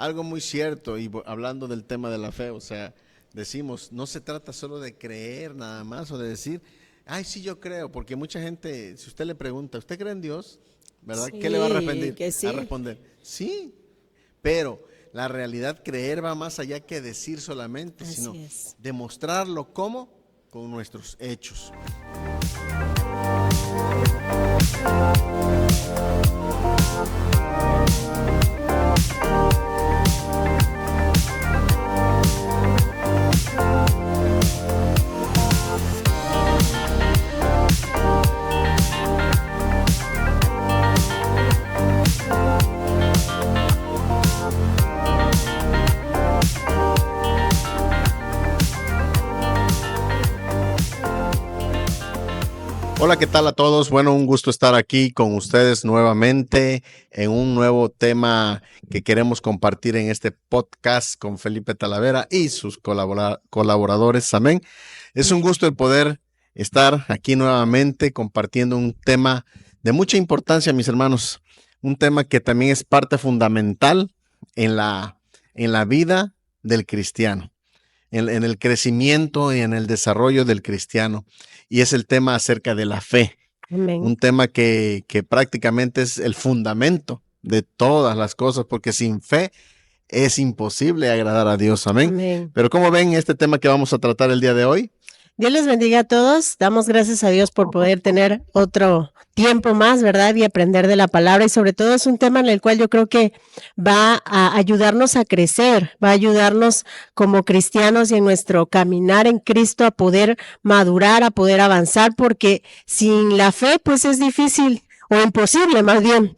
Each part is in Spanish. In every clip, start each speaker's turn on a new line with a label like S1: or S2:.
S1: algo muy cierto, y hablando del tema de la fe, o sea, decimos, no se trata solo de creer nada más o de decir, ay, sí, yo creo, porque mucha gente, si usted le pregunta, ¿usted cree en Dios? ¿Verdad? ¿Qué le va a
S2: Sí, que
S1: a
S2: sí.
S1: responder? Sí, pero la realidad, creer va más allá que decir solamente, sino
S2: Así es.
S1: demostrarlo cómo con nuestros hechos. Hola, ¿qué tal a todos? Bueno, un gusto estar aquí con ustedes nuevamente en un nuevo tema que queremos compartir en este podcast con Felipe Talavera y sus colaboradores. Amén. Es un gusto el poder estar aquí nuevamente compartiendo un tema de mucha importancia, mis hermanos. Un tema que también es parte fundamental en la vida del cristiano, en el crecimiento y en el desarrollo del cristiano. Y es el tema acerca de la fe,
S2: Amén.
S1: un tema que prácticamente es el fundamento de todas las cosas, porque sin fe es imposible agradar a Dios. Amén.
S2: Amén.
S1: Pero ¿cómo ven este tema que vamos a tratar el día de hoy?
S2: Dios les bendiga a todos. Damos gracias a Dios por poder tener otro tiempo más, ¿verdad? Y aprender de la palabra. Y sobre todo es un tema en el cual yo creo que va a ayudarnos a crecer, va a ayudarnos como cristianos y en nuestro caminar en Cristo a poder madurar, a poder avanzar, porque sin la fe, pues es difícil o imposible más bien.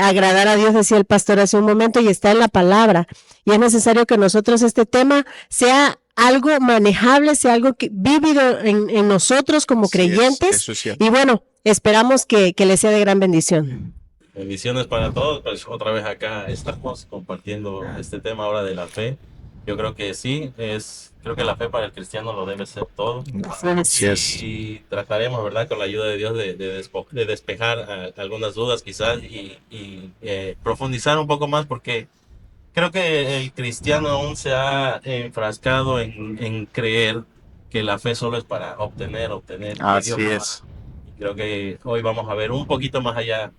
S2: Agradar a Dios, decía el pastor hace un momento, y está en la palabra. Y es necesario que nosotros este tema sea algo manejable, sea algo que vívido en nosotros como creyentes.
S1: Eso es cierto.
S2: Y bueno, esperamos que les sea de gran bendición.
S3: Bendiciones para todos, pues otra vez acá estamos compartiendo este tema ahora de la fe. Yo creo que sí, creo que la fe para el cristiano lo debe ser todo.
S1: Así es.
S3: Y trataremos, ¿verdad? Con la ayuda de Dios de despejar algunas dudas quizás y profundizar un poco más porque creo que el cristiano aún se ha enfrascado en creer que la fe solo es para obtener.
S1: Así
S3: que Dios
S1: es.
S3: Creo que hoy vamos a ver un poquito más allá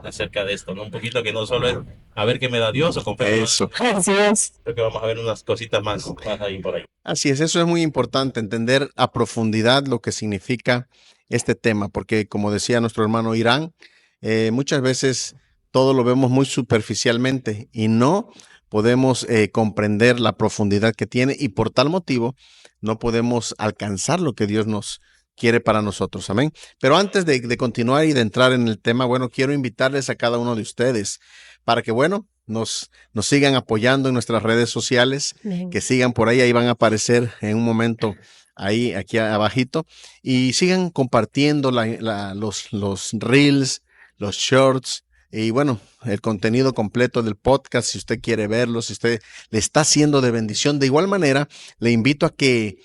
S3: acerca de esto, ¿no? Un poquito que no solo es a ver qué me da Dios o con fe.
S1: Eso.
S2: Así es.
S3: Creo que vamos a ver unas cositas más ahí por ahí.
S1: Así es, eso es muy importante, entender a profundidad lo que significa este tema, porque como decía nuestro hermano Irán, muchas veces todo lo vemos muy superficialmente y no podemos comprender la profundidad que tiene y por tal motivo no podemos alcanzar lo que Dios nos quiere para nosotros. Amén. Pero antes de continuar y de entrar en el tema, bueno, quiero invitarles a cada uno de ustedes para que, bueno, nos sigan apoyando en nuestras redes sociales,
S2: Amén.
S1: que sigan por ahí van a aparecer en un momento ahí, aquí abajito, y sigan compartiendo los reels, los shorts, y bueno, el contenido completo del podcast, si usted quiere verlo, si usted le está haciendo de bendición. De igual manera, le invito a que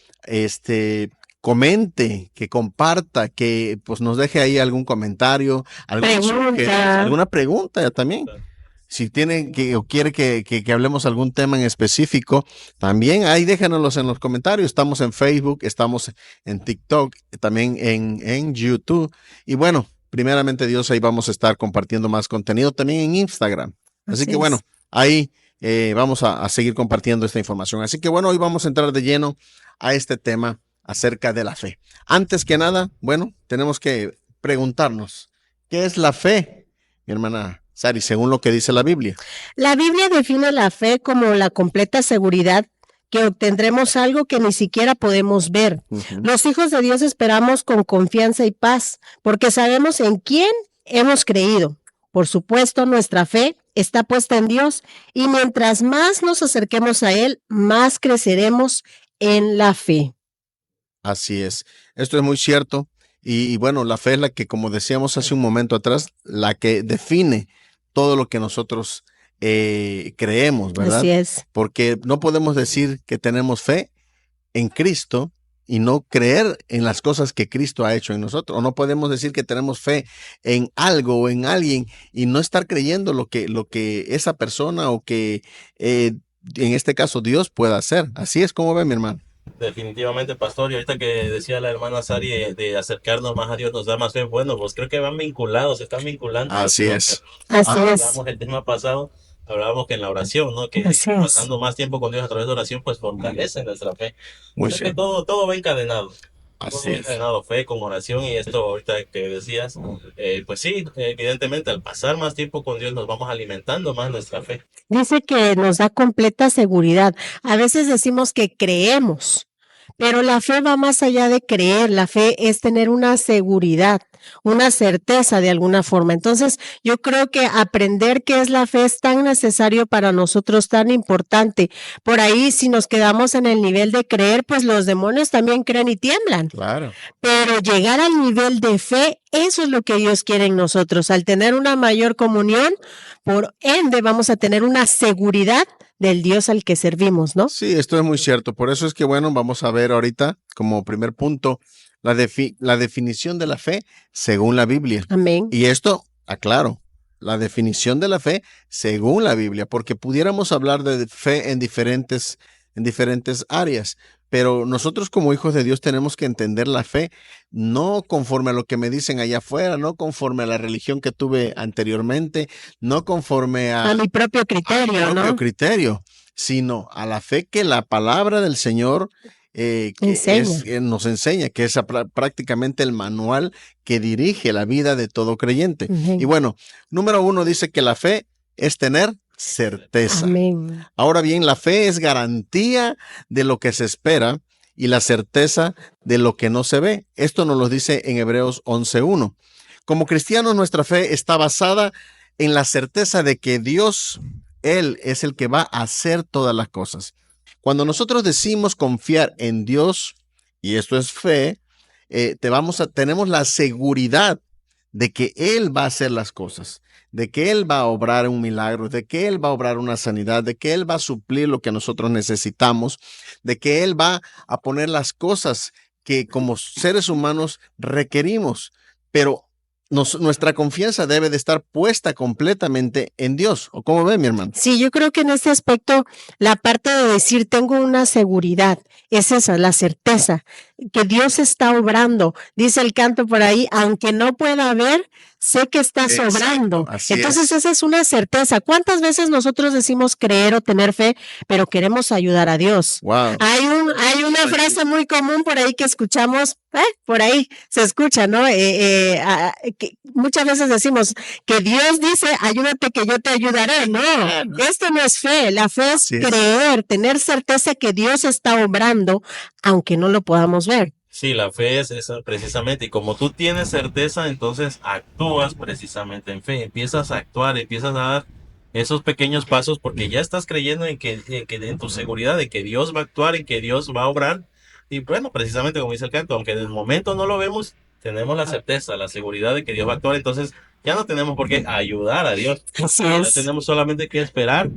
S1: comente, que comparta, que pues nos deje ahí algún comentario, alguna pregunta también. Si tienen o quiere que hablemos algún tema en específico, también ahí déjanoslos en los comentarios. Estamos en Facebook, estamos en TikTok, también en YouTube. Y bueno, primeramente Dios, ahí vamos a estar compartiendo más contenido también en Instagram. Así que bueno, ahí vamos a seguir compartiendo esta información. Así que bueno, hoy vamos a entrar de lleno a este tema acerca de la fe. Antes que nada, bueno, tenemos que preguntarnos, ¿qué es la fe, mi hermana Sari, según lo que dice la Biblia?
S2: La Biblia define la fe como la completa seguridad que obtendremos algo que ni siquiera podemos ver. Los hijos de Dios esperamos con confianza y paz, porque sabemos en quién hemos creído. Por supuesto, nuestra fe está puesta en Dios y mientras más nos acerquemos a Él, más creceremos en la fe.
S1: Así es. Esto es muy cierto. Y bueno, la fe es la que, como decíamos hace un momento atrás, la que define todo lo que nosotros creemos, ¿verdad?
S2: Así es.
S1: Porque no podemos decir que tenemos fe en Cristo y no creer en las cosas que Cristo ha hecho en nosotros. O no podemos decir que tenemos fe en algo o en alguien y no estar creyendo lo que esa persona o que en este caso Dios pueda hacer. Así es como ve mi hermano.
S3: Definitivamente, pastor, y ahorita que decía la hermana Sari de acercarnos más a Dios nos da más fe, bueno, pues creo que van vinculados, se están vinculando.
S1: Así es.
S2: Así es.
S3: Hablamos el tema pasado, hablábamos que en la oración, ¿no? Que
S2: Así es.
S3: pasando más tiempo con Dios a través de oración, pues fortalece nuestra fe.
S1: Muy
S3: Creo que
S1: cierto.
S3: todo va encadenado.
S1: Así
S3: Todo va
S1: es.
S3: encadenado, fe con oración, y esto ahorita que decías, pues sí, evidentemente al pasar más tiempo con Dios nos vamos alimentando más nuestra fe.
S2: Dice que nos da completa seguridad. A veces decimos que creemos, pero la fe va más allá de creer. La fe es tener una seguridad, una certeza de alguna forma. Entonces, yo creo que aprender qué es la fe es tan necesario para nosotros, tan importante. Por ahí, si nos quedamos en el nivel de creer, pues los demonios también creen y tiemblan.
S1: Claro.
S2: Pero llegar al nivel de fe, eso es lo que Dios quiere en nosotros. Al tener una mayor comunión, por ende vamos a tener una seguridad del Dios al que servimos, ¿no?
S1: Sí, esto es muy cierto. Por eso es que, bueno, vamos a ver ahorita como primer punto la definición de la fe según la Biblia.
S2: Amén.
S1: Y esto, aclaro, la definición de la fe según la Biblia, porque pudiéramos hablar de fe en diferentes áreas, pero nosotros como hijos de Dios tenemos que entender la fe no conforme a lo que me dicen allá afuera, no conforme a la religión que tuve anteriormente, no conforme
S2: A mi propio criterio,
S1: propio
S2: ¿no?
S1: criterio, sino a la fe que la palabra del Señor
S2: Enseña.
S1: nos enseña, que es prácticamente el manual que dirige la vida de todo creyente.
S2: Amén.
S1: Y bueno, número 1 dice que la fe es tener certeza.
S2: Amén.
S1: Ahora bien, la fe es garantía de lo que se espera y la certeza de lo que no se ve. Esto nos lo dice en Hebreos 11:1. Como cristianos, nuestra fe está basada en la certeza de que Dios, Él es el que va a hacer todas las cosas. Cuando nosotros decimos confiar en Dios, y esto es fe, tenemos la seguridad de que Él va a hacer las cosas, de que Él va a obrar un milagro, de que Él va a obrar una sanidad, de que Él va a suplir lo que nosotros necesitamos, de que Él va a poner las cosas que como seres humanos requerimos, pero nuestra confianza debe de estar puesta completamente en Dios. ¿O cómo ve, mi hermano?
S2: Sí, yo creo que en este aspecto la parte de decir tengo una seguridad es esa, la certeza que Dios está obrando. Dice el canto por ahí, aunque no pueda ver, sé que estás obrando. Entonces esa es una certeza. ¿Cuántas veces nosotros decimos creer o tener fe, pero queremos ayudar a Dios?
S1: Wow.
S2: Hay una frase muy común por ahí que escuchamos, por ahí se escucha, ¿no? Que muchas veces decimos que Dios dice, ayúdate que yo te ayudaré. No, esto no es fe. La fe es creer, tener certeza que Dios está obrando, aunque no lo podamos ver.
S3: Sí, la fe es eso precisamente, y como tú tienes certeza, entonces actúas precisamente en fe, empiezas a actuar, empiezas a dar esos pequeños pasos porque ya estás creyendo en que en tu seguridad de que Dios va a actuar, en que Dios va a obrar. Y bueno, precisamente como dice el canto, aunque en el momento no lo vemos, tenemos la certeza, la seguridad de que Dios va a actuar, entonces ya no tenemos por qué ayudar a Dios.
S2: Así
S3: Ya
S2: es.
S3: tenemos solamente que esperar,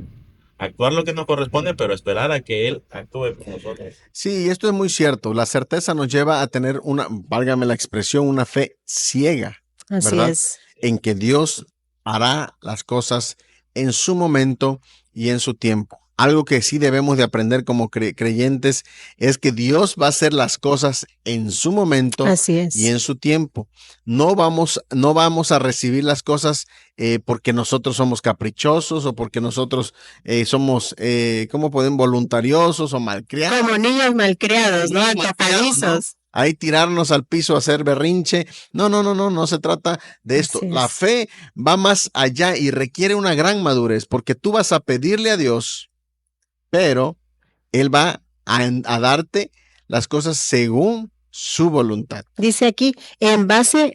S3: actuar lo que nos corresponde, pero esperar a que Él actúe por nosotros.
S1: Sí, esto es muy cierto. La certeza nos lleva a tener válgame la expresión, una fe ciega,
S2: Así
S1: ¿verdad?
S2: es.
S1: En que Dios hará las cosas en su momento y en su tiempo. Algo que sí debemos de aprender como creyentes es que Dios va a hacer las cosas en su momento
S2: Así es.
S1: y en su tiempo. No vamos a recibir las cosas porque nosotros somos caprichosos o porque nosotros somos, ¿cómo pueden? Voluntariosos o malcriados.
S2: Como niños malcriados, ¿no? Antojadizos.
S1: Ahí tirarnos al piso a hacer berrinche. No se trata de esto.
S2: Así es.
S1: La fe va más allá y requiere una gran madurez porque tú vas a pedirle a Dios, pero Él va a darte las cosas según su voluntad.
S2: Dice aquí,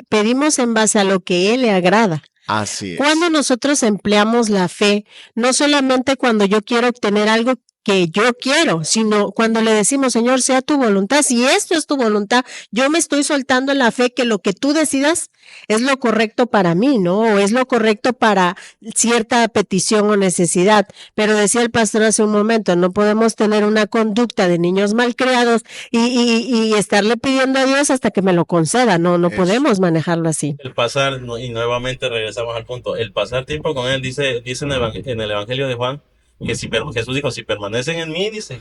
S2: pedimos en base a lo que Él le agrada.
S1: Así es.
S2: Cuando nosotros empleamos la fe, no solamente cuando yo quiero obtener algo que yo quiero, sino cuando le decimos, Señor, sea tu voluntad, si esto es tu voluntad, yo me estoy soltando en la fe que lo que tú decidas es lo correcto para mí, ¿no? O es lo correcto para cierta petición o necesidad. Pero decía el pastor hace un momento, no podemos tener una conducta de niños malcriados y estarle pidiendo a Dios hasta que me lo conceda, no podemos manejarlo así.
S3: El pasar, y nuevamente regresamos al punto, el pasar tiempo con Él, dice en el Evangelio de Juan, que Jesús dijo, si permanecen en mí, dice,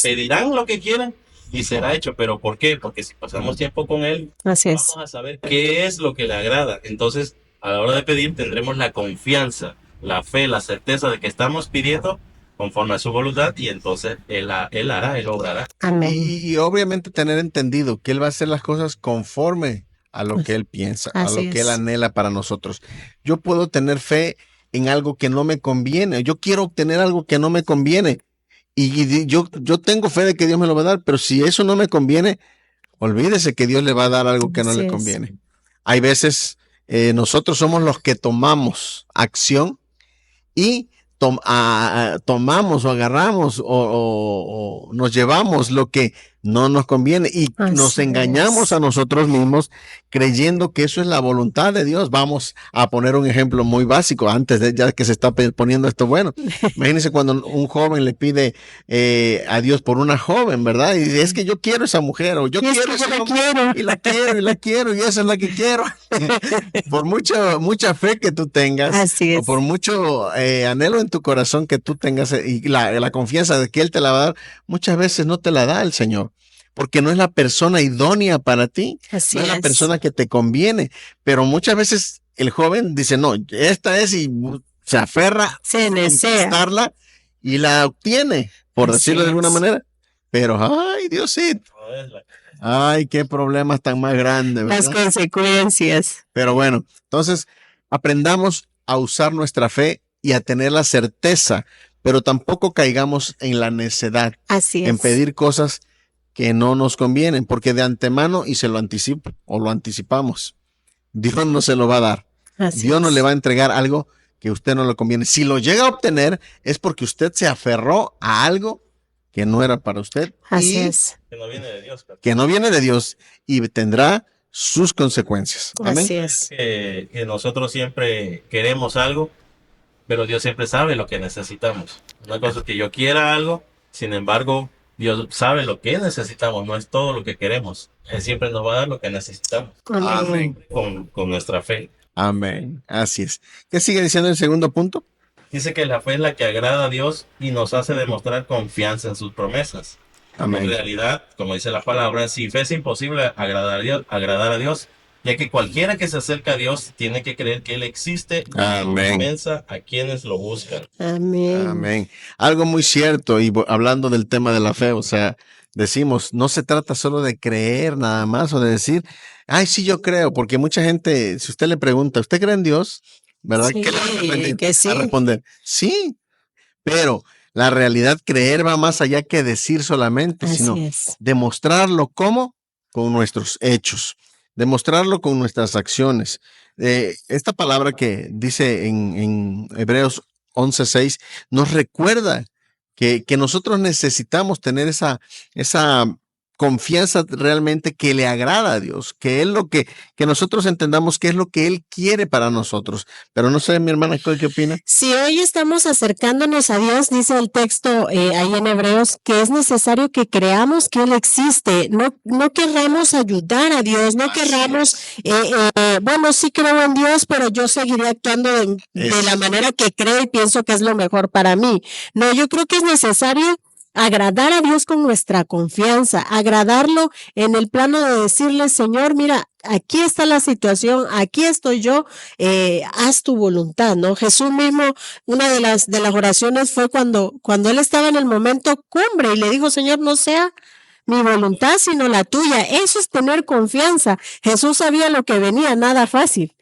S3: pedirán lo que quieran y será hecho. ¿Pero por qué? Porque si pasamos tiempo con Él, vamos a saber qué es lo que le agrada. Entonces, a la hora de pedir, tendremos la confianza, la fe, la certeza de que estamos pidiendo conforme a su voluntad, y entonces Él hará, Él obrará.
S2: Amén.
S1: Y obviamente tener entendido que Él va a hacer las cosas conforme a lo que Él piensa, a lo que Él anhela para nosotros. Yo puedo tener fe en algo que no me conviene. Yo quiero obtener algo que no me conviene. Y yo tengo fe de que Dios me lo va a dar, pero si eso no me conviene, olvídese que Dios le va a dar algo que no le conviene. Hay veces nosotros somos los que tomamos acción y tomamos o agarramos o nos llevamos lo que no nos conviene y nos engañamos a nosotros mismos creyendo que eso es la voluntad de Dios. Vamos a poner un ejemplo muy básico antes de ya que se está poniendo esto bueno. Imagínense cuando un joven le pide a Dios por una joven, ¿verdad? Y dice, es que yo quiero esa mujer, o yo quiero esa mujer, y la quiero, y esa es la que quiero. Por mucha fe que tú tengas, o por mucho anhelo en tu corazón que tú tengas y la confianza de que Él te la va a dar, muchas veces no te la da el Señor. Porque no es la persona idónea para ti, no es la persona que te conviene, pero muchas veces el joven dice, no, esta es, y se aferra a conquistarla y la obtiene, por decirlo de alguna manera, pero ay, Diosito, ay, qué problemas tan más grandes, ¿verdad?
S2: Las consecuencias.
S1: Pero bueno, entonces aprendamos a usar nuestra fe y a tener la certeza, pero tampoco caigamos en la necedad, en pedir cosas que no nos convienen, porque de antemano, y se lo anticipo o lo anticipamos, Dios no se lo va a dar. Dios no le va a entregar algo que a usted no le conviene. Si lo llega a obtener es porque usted se aferró a algo que no era para usted.
S3: Que no viene de Dios.
S1: Que no viene de Dios y tendrá sus consecuencias. Amén.
S2: Así es.
S3: Que nosotros siempre queremos algo, pero Dios siempre sabe lo que necesitamos. Una cosa es que yo quiera algo, sin embargo, Dios sabe lo que necesitamos, no es todo lo que queremos. Él siempre nos va a dar lo que necesitamos.
S1: Amén.
S3: Con nuestra fe.
S1: Amén. Así es. ¿Qué sigue diciendo el segundo punto?
S3: Dice que la fe es la que agrada a Dios y nos hace demostrar confianza en sus promesas.
S1: Amén.
S3: En realidad, como dice la palabra, sin fe es imposible agradar a Dios, ya que cualquiera que se acerca a Dios tiene que creer que Él existe y recompensa a quienes lo buscan.
S2: Amén.
S1: Amén. Algo muy cierto, y hablando del tema de la fe, o sea, decimos, no se trata solo de creer nada más o de decir, ay, sí, yo creo, porque mucha gente, si usted le pregunta, ¿usted cree en Dios? ¿Verdad?
S2: Sí,
S1: que sí. A responder, sí, pero la realidad, creer va más allá que decir solamente, sino demostrarlo. ¿Cómo? Con nuestros hechos. Demostrarlo con nuestras acciones. Esta palabra que dice en Hebreos 11:6 nos recuerda que nosotros necesitamos tener esa confianza realmente que le agrada a Dios, que es lo que nosotros entendamos que es lo que Él quiere para nosotros. Pero no sé, mi hermana, ¿qué opina?
S2: Si hoy estamos acercándonos a Dios, dice el texto ahí en Hebreos, que es necesario que creamos que Él existe. No querramos ayudar a Dios, no querramos, bueno, sí creo en Dios, pero yo seguiré actuando de la manera que creo y pienso que es lo mejor para mí. No, yo creo que es necesario agradar a Dios con nuestra confianza, agradarlo en el plano de decirle, Señor, mira, aquí está la situación, aquí estoy yo, haz tu voluntad, ¿no? Jesús mismo, una de las oraciones fue cuando Él estaba en el momento cumbre y le dijo, Señor, no sea mi voluntad, sino la tuya. Eso es tener confianza. Jesús sabía lo que venía, nada fácil.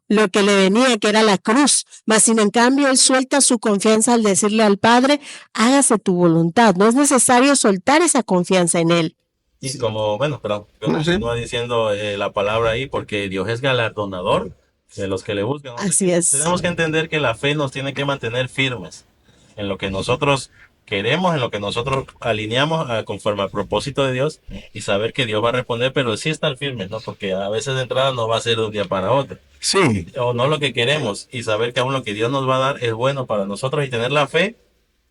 S2: Lo que le venía, que era la cruz, mas sin en cambio Él suelta su confianza al decirle al Padre, hágase tu voluntad. No es necesario soltar esa confianza en Él.
S3: Y como, continúa diciendo la palabra ahí, porque Dios es galardonador de los que le buscan.
S2: Así es.
S3: Tenemos que entender que la fe nos tiene que mantener firmes en lo que nosotros queremos, en lo que nosotros alineamos conforme al propósito de Dios y saber que Dios va a responder, pero sí estar firmes, ¿no? Porque a veces de entrada no va a ser de un día para otro.
S1: Sí.
S3: O no lo que queremos y saber que aún lo que Dios nos va a dar es bueno para nosotros y tener la fe.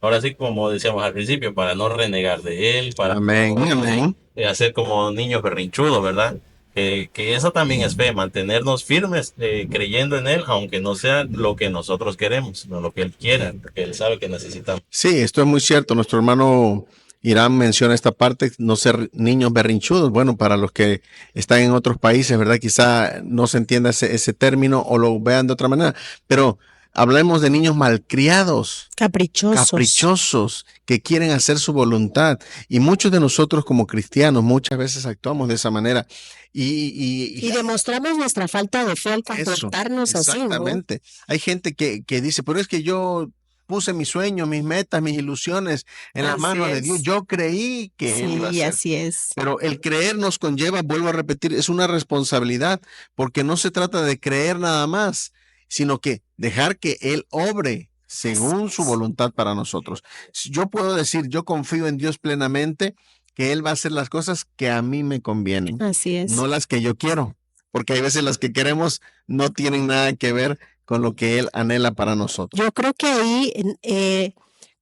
S3: Ahora sí, como decíamos al principio, para no renegar de Él, para
S1: Amén, amén.
S3: hacer como niños berrinchudos, ¿verdad? Que eso también es fe, mantenernos firmes creyendo en Él, aunque no sea lo que nosotros queremos, sino lo que Él quiera, porque Él sabe que necesitamos.
S1: Sí, esto es muy cierto. Nuestro hermano Irán menciona esta parte, no ser niños berrinchudos. Bueno, para los que están en otros países, ¿verdad? Quizá no se entienda ese término o lo vean de otra manera, pero hablemos de niños malcriados, caprichosos, que quieren hacer su voluntad. Y muchos de nosotros como cristianos muchas veces actuamos de esa manera.
S2: Y demostramos nuestra falta de fe al comportarnos así, ¿no?
S1: Exactamente. Hay gente que dice, pero es que yo puse mis sueños, mis metas, mis ilusiones en las manos de Dios. Yo creí que Él iba a hacer.
S2: Así es.
S1: Pero el creer nos conlleva, vuelvo a repetir, es una responsabilidad, porque no se trata de creer nada más, sino que dejar que Él obre según su voluntad para nosotros. Yo puedo decir, yo confío en Dios plenamente, que Él va a hacer las cosas que a mí me convienen.
S2: Así es.
S1: No las que yo quiero, porque hay veces las que queremos no tienen nada que ver con lo que Él anhela para nosotros.
S2: Yo creo que ahí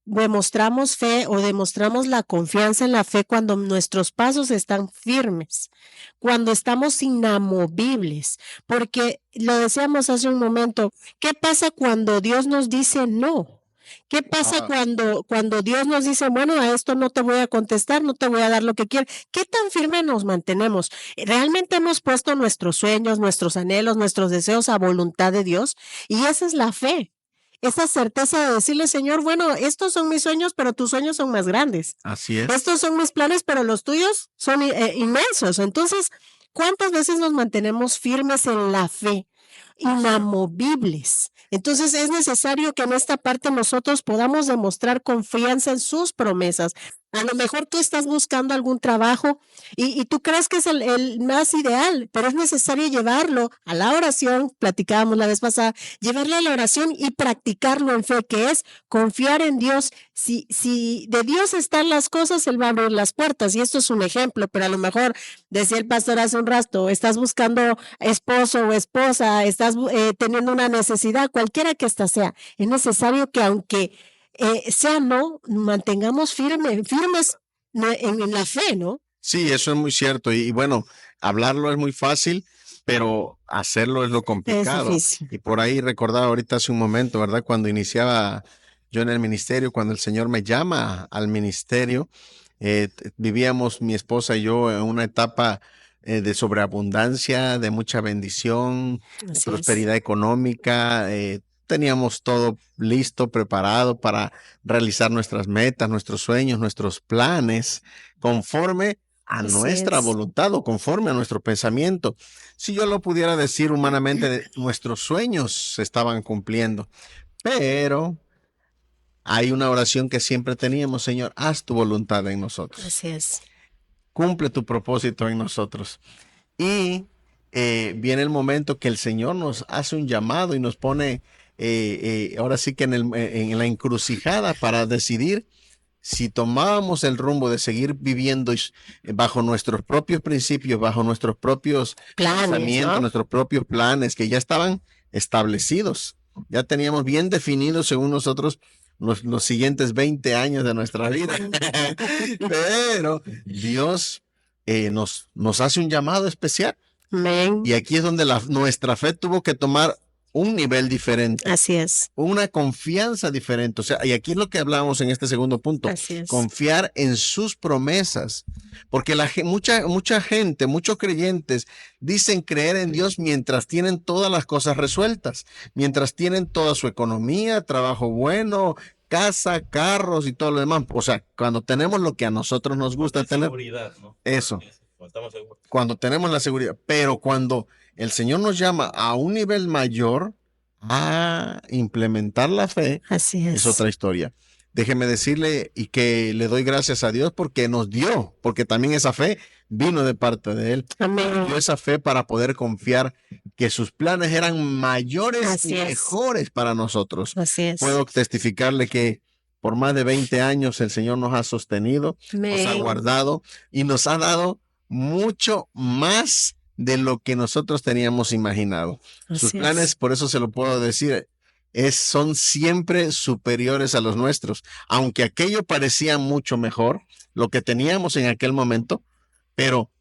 S2: demostramos fe o demostramos la confianza en la fe cuando nuestros pasos están firmes, cuando estamos inamovibles, porque lo decíamos hace un momento, ¿qué pasa cuando Dios nos dice no? ¿Qué pasa cuando Dios nos dice, bueno, a esto no te voy a contestar, no te voy a dar lo que quieres? ¿Qué tan firme nos mantenemos? ¿Realmente hemos puesto nuestros sueños, nuestros anhelos, nuestros deseos a voluntad de Dios? Y esa es la fe. Esa certeza de decirle, Señor, bueno, estos son mis sueños, pero tus sueños son más grandes.
S1: Así es.
S2: Estos son mis planes, pero los tuyos son inmensos. Entonces, ¿cuántas veces nos mantenemos firmes en la fe? Inamovibles. Entonces es necesario que en esta parte nosotros podamos demostrar confianza en sus promesas. A lo mejor tú estás buscando algún trabajo y tú crees que es el más ideal, pero es necesario llevarlo a la oración, platicábamos la vez pasada, llevarlo a la oración y practicarlo en fe, que es confiar en Dios. Si de Dios están las cosas, Él va a abrir las puertas, y esto es un ejemplo, pero a lo mejor, decía el pastor hace un rato, estás buscando esposo o esposa, estás teniendo una necesidad, cualquiera que ésta sea, es necesario que aunque sea no, mantengamos firmes en la fe, ¿no?
S1: Sí, eso es muy cierto. Y bueno, hablarlo es muy fácil, pero hacerlo es lo complicado.
S2: Es difícil.
S1: Y por ahí recordaba ahorita hace un momento, ¿verdad? Cuando iniciaba yo en el ministerio, cuando el Señor me llama al ministerio, vivíamos mi esposa y yo en una etapa de sobreabundancia, de mucha bendición, prosperidad económica. Teníamos todo listo, preparado para realizar nuestras metas, nuestros sueños, nuestros planes, conforme a nuestra voluntad o conforme a nuestro pensamiento. Si yo lo pudiera decir humanamente, nuestros sueños se estaban cumpliendo, pero hay una oración que siempre teníamos: Señor, haz tu voluntad en nosotros.
S2: Así es.
S1: Cumple tu propósito en nosotros. Y viene el momento que el Señor nos hace un llamado y nos pone ahora sí que en la encrucijada para decidir si tomábamos el rumbo de seguir viviendo bajo nuestros propios principios, bajo nuestros propios pensamientos, ¿no? Nuestros propios planes que ya estaban establecidos. Ya teníamos bien definidos según nosotros los siguientes 20 años de nuestra vida. Pero Dios nos hace un llamado especial.
S2: Amén.
S1: Y aquí es donde nuestra fe tuvo que tomar un nivel diferente.
S2: Así es.
S1: Una confianza diferente. O sea, y aquí es lo que hablábamos en este segundo punto.
S2: Así es.
S1: Confiar en sus promesas. Porque mucha gente, muchos creyentes dicen creer en Dios mientras tienen todas las cosas resueltas, mientras tienen toda su economía, trabajo bueno, casa, carros y todo lo demás. O sea, cuando tenemos lo que a nosotros nos gusta tener.
S3: Seguridad, ¿no?
S1: Eso.
S3: Estamos seguros.
S1: Cuando tenemos la seguridad. Pero cuando el Señor nos llama a un nivel mayor a implementar la fe,
S2: así es
S1: otra historia. Déjeme decirle y que le doy gracias a Dios porque nos dio, porque también esa fe vino de parte de Él.
S2: Amén.
S1: Dio esa fe para poder confiar que sus planes eran mayores y mejores para nosotros.
S2: Así es.
S1: Puedo testificarle que por más de 20 años el Señor nos ha sostenido, nos ha guardado y nos ha dado mucho más de lo que nosotros teníamos imaginado. Sus planes, por eso se lo puedo decir, son siempre superiores a los nuestros. Aunque aquello parecía mucho mejor, lo que teníamos en aquel momento, pero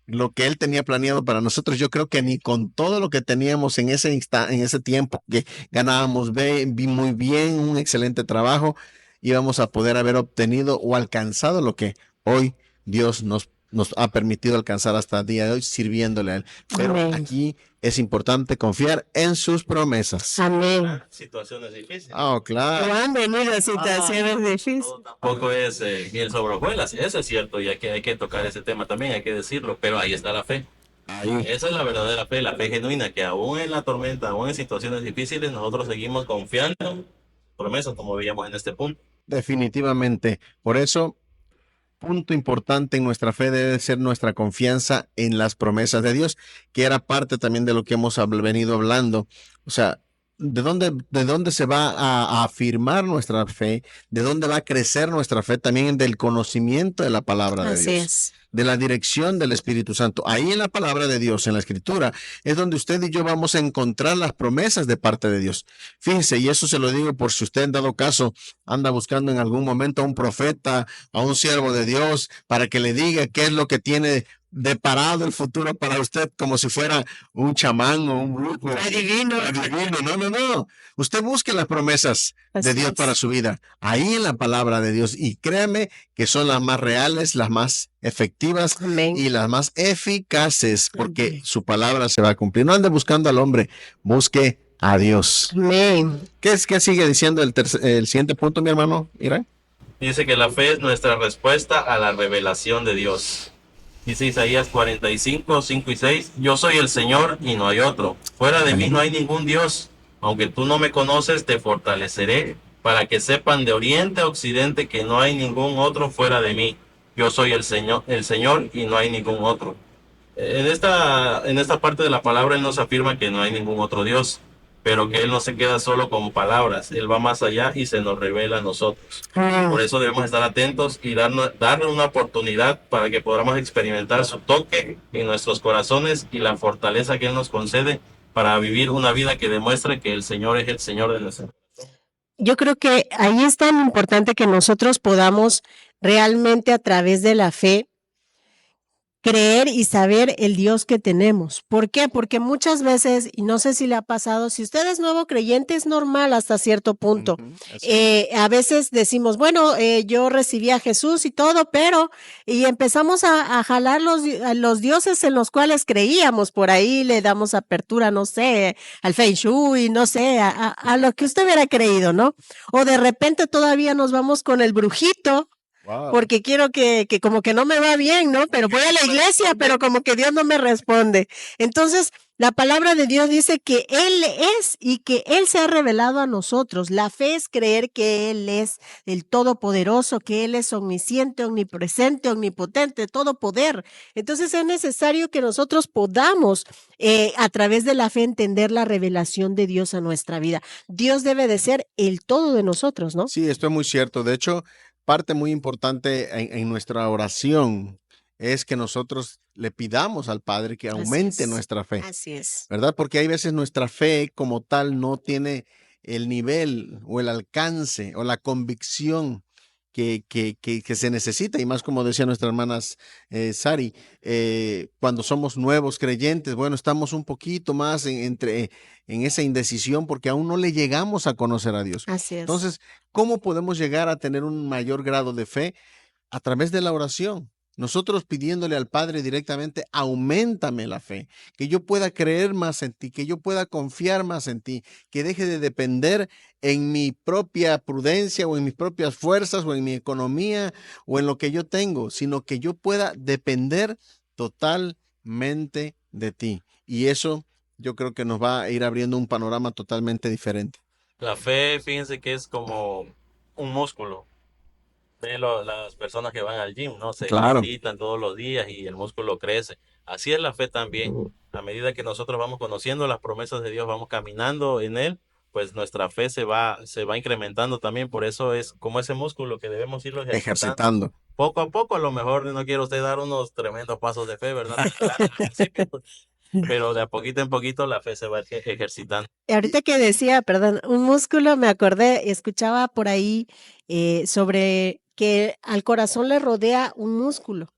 S1: lo que Él tenía planeado para nosotros, yo creo que ni con todo lo que teníamos en ese tiempo, que ganábamos muy bien, un excelente trabajo, íbamos a poder haber obtenido o alcanzado lo que hoy Dios nos ha permitido alcanzar hasta el día de hoy sirviéndole a Él. Pero aquí es importante confiar en sus promesas.
S2: Amén.
S3: Situaciones difíciles.
S1: Oh, claro.
S2: Han venido situaciones difíciles.
S3: Tampoco es miel sobre hojuelas, eso es cierto, y hay que tocar ese tema también, hay que decirlo, pero ahí está la fe. Esa es la verdadera fe, la fe genuina, que aún en la tormenta, aún en situaciones difíciles, nosotros seguimos confiando en promesas, como veíamos en este punto.
S1: Definitivamente. Por eso, punto importante en nuestra fe debe ser nuestra confianza en las promesas de Dios, que era parte también de lo que hemos venido hablando. O sea, ¿de dónde se va a afirmar nuestra fe? ¿De dónde va a crecer nuestra fe? También del conocimiento de la palabra de Dios. De la dirección del Espíritu Santo. Ahí en la palabra de Dios, en la Escritura, es donde usted y yo vamos a encontrar las promesas de parte de Dios. Fíjense, y eso se lo digo por si usted en dado caso anda buscando en algún momento a un profeta, a un siervo de Dios, para que le diga qué es lo que tiene deparado el futuro para usted, como si fuera un chamán o un brujo.
S2: Adivino.
S1: No. Usted busque las promesas de Dios para su vida, ahí en la palabra de Dios, y créame que son las más reales, las más efectivas y las más eficaces, porque su palabra se va a cumplir. No ande buscando al hombre, busque a Dios.
S2: Amén.
S1: ¿Qué sigue diciendo el siguiente punto, mi hermano Irán?
S3: Dice que la fe es nuestra respuesta a la revelación de Dios. Dice Isaías 45, 5 y 6, yo soy el Señor y no hay otro. Fuera de mí no hay ningún Dios. Aunque tú no me conoces, te fortaleceré para que sepan de oriente a occidente que no hay ningún otro fuera de mí. Yo soy el Señor y no hay ningún otro. En esta parte de la palabra Él nos afirma que no hay ningún otro Dios, pero que Él no se queda solo con palabras. Él va más allá y se nos revela a nosotros. Por eso debemos estar atentos y darle una oportunidad para que podamos experimentar su toque en nuestros corazones y la fortaleza que Él nos concede para vivir una vida que demuestre que el Señor es el Señor de nuestra vida.
S2: Yo creo que ahí es tan importante que nosotros podamos realmente a través de la fe creer y saber el Dios que tenemos. ¿Por qué? Porque muchas veces, y no sé si le ha pasado, si usted es nuevo creyente es normal hasta cierto punto. A veces decimos, bueno, yo recibí a Jesús y todo, y empezamos a jalar los dioses en los cuales creíamos. Por ahí le damos apertura, no sé, al Feng Shui, no sé, a lo que usted hubiera creído, ¿no? O de repente todavía nos vamos con el brujito. Wow. Porque quiero que como que no me va bien, ¿no? Pero voy a la iglesia, pero como que Dios no me responde. Entonces, la palabra de Dios dice que Él es y que Él se ha revelado a nosotros. La fe es creer que Él es el Todopoderoso, que Él es omnisciente, omnipresente, omnipotente, todo poder. Entonces, es necesario que nosotros podamos, a través de la fe, entender la revelación de Dios a nuestra vida. Dios debe de ser el todo de nosotros, ¿no?
S1: Sí, esto es muy cierto. De hecho, parte muy importante en nuestra oración es que nosotros le pidamos al Padre que aumente nuestra fe.
S2: Así es.
S1: ¿Verdad? Porque hay veces nuestra fe como tal no tiene el nivel o el alcance o la convicción que se necesita, y más como decía nuestra hermana Sari, cuando somos nuevos creyentes, bueno, estamos un poquito más en esa indecisión porque aún no le llegamos a conocer a Dios.
S2: Así es.
S1: Entonces, ¿cómo podemos llegar a tener un mayor grado de fe? A través de la oración. Nosotros pidiéndole al Padre directamente, auméntame la fe, que yo pueda creer más en ti, que yo pueda confiar más en ti, que deje de depender en mi propia prudencia o en mis propias fuerzas o en mi economía o en lo que yo tengo, sino que yo pueda depender totalmente de ti. Y eso yo creo que nos va a ir abriendo un panorama totalmente diferente.
S3: La fe, fíjense que es como un músculo. Las personas que van al gym, ¿no? Se ejercitan todos los días y el músculo crece. Así es la fe también. A medida que nosotros vamos conociendo las promesas de Dios, vamos caminando en Él, pues nuestra fe se va incrementando también. Por eso es como ese músculo que debemos irlo ejercitando. Poco a poco. A lo mejor no quiere usted dar unos tremendos pasos de fe, ¿verdad? Pero de a poquito en poquito la fe se va ejercitando.
S2: Y ahorita que decía, perdón, un músculo, me acordé, escuchaba por ahí sobre que al corazón le rodea un músculo.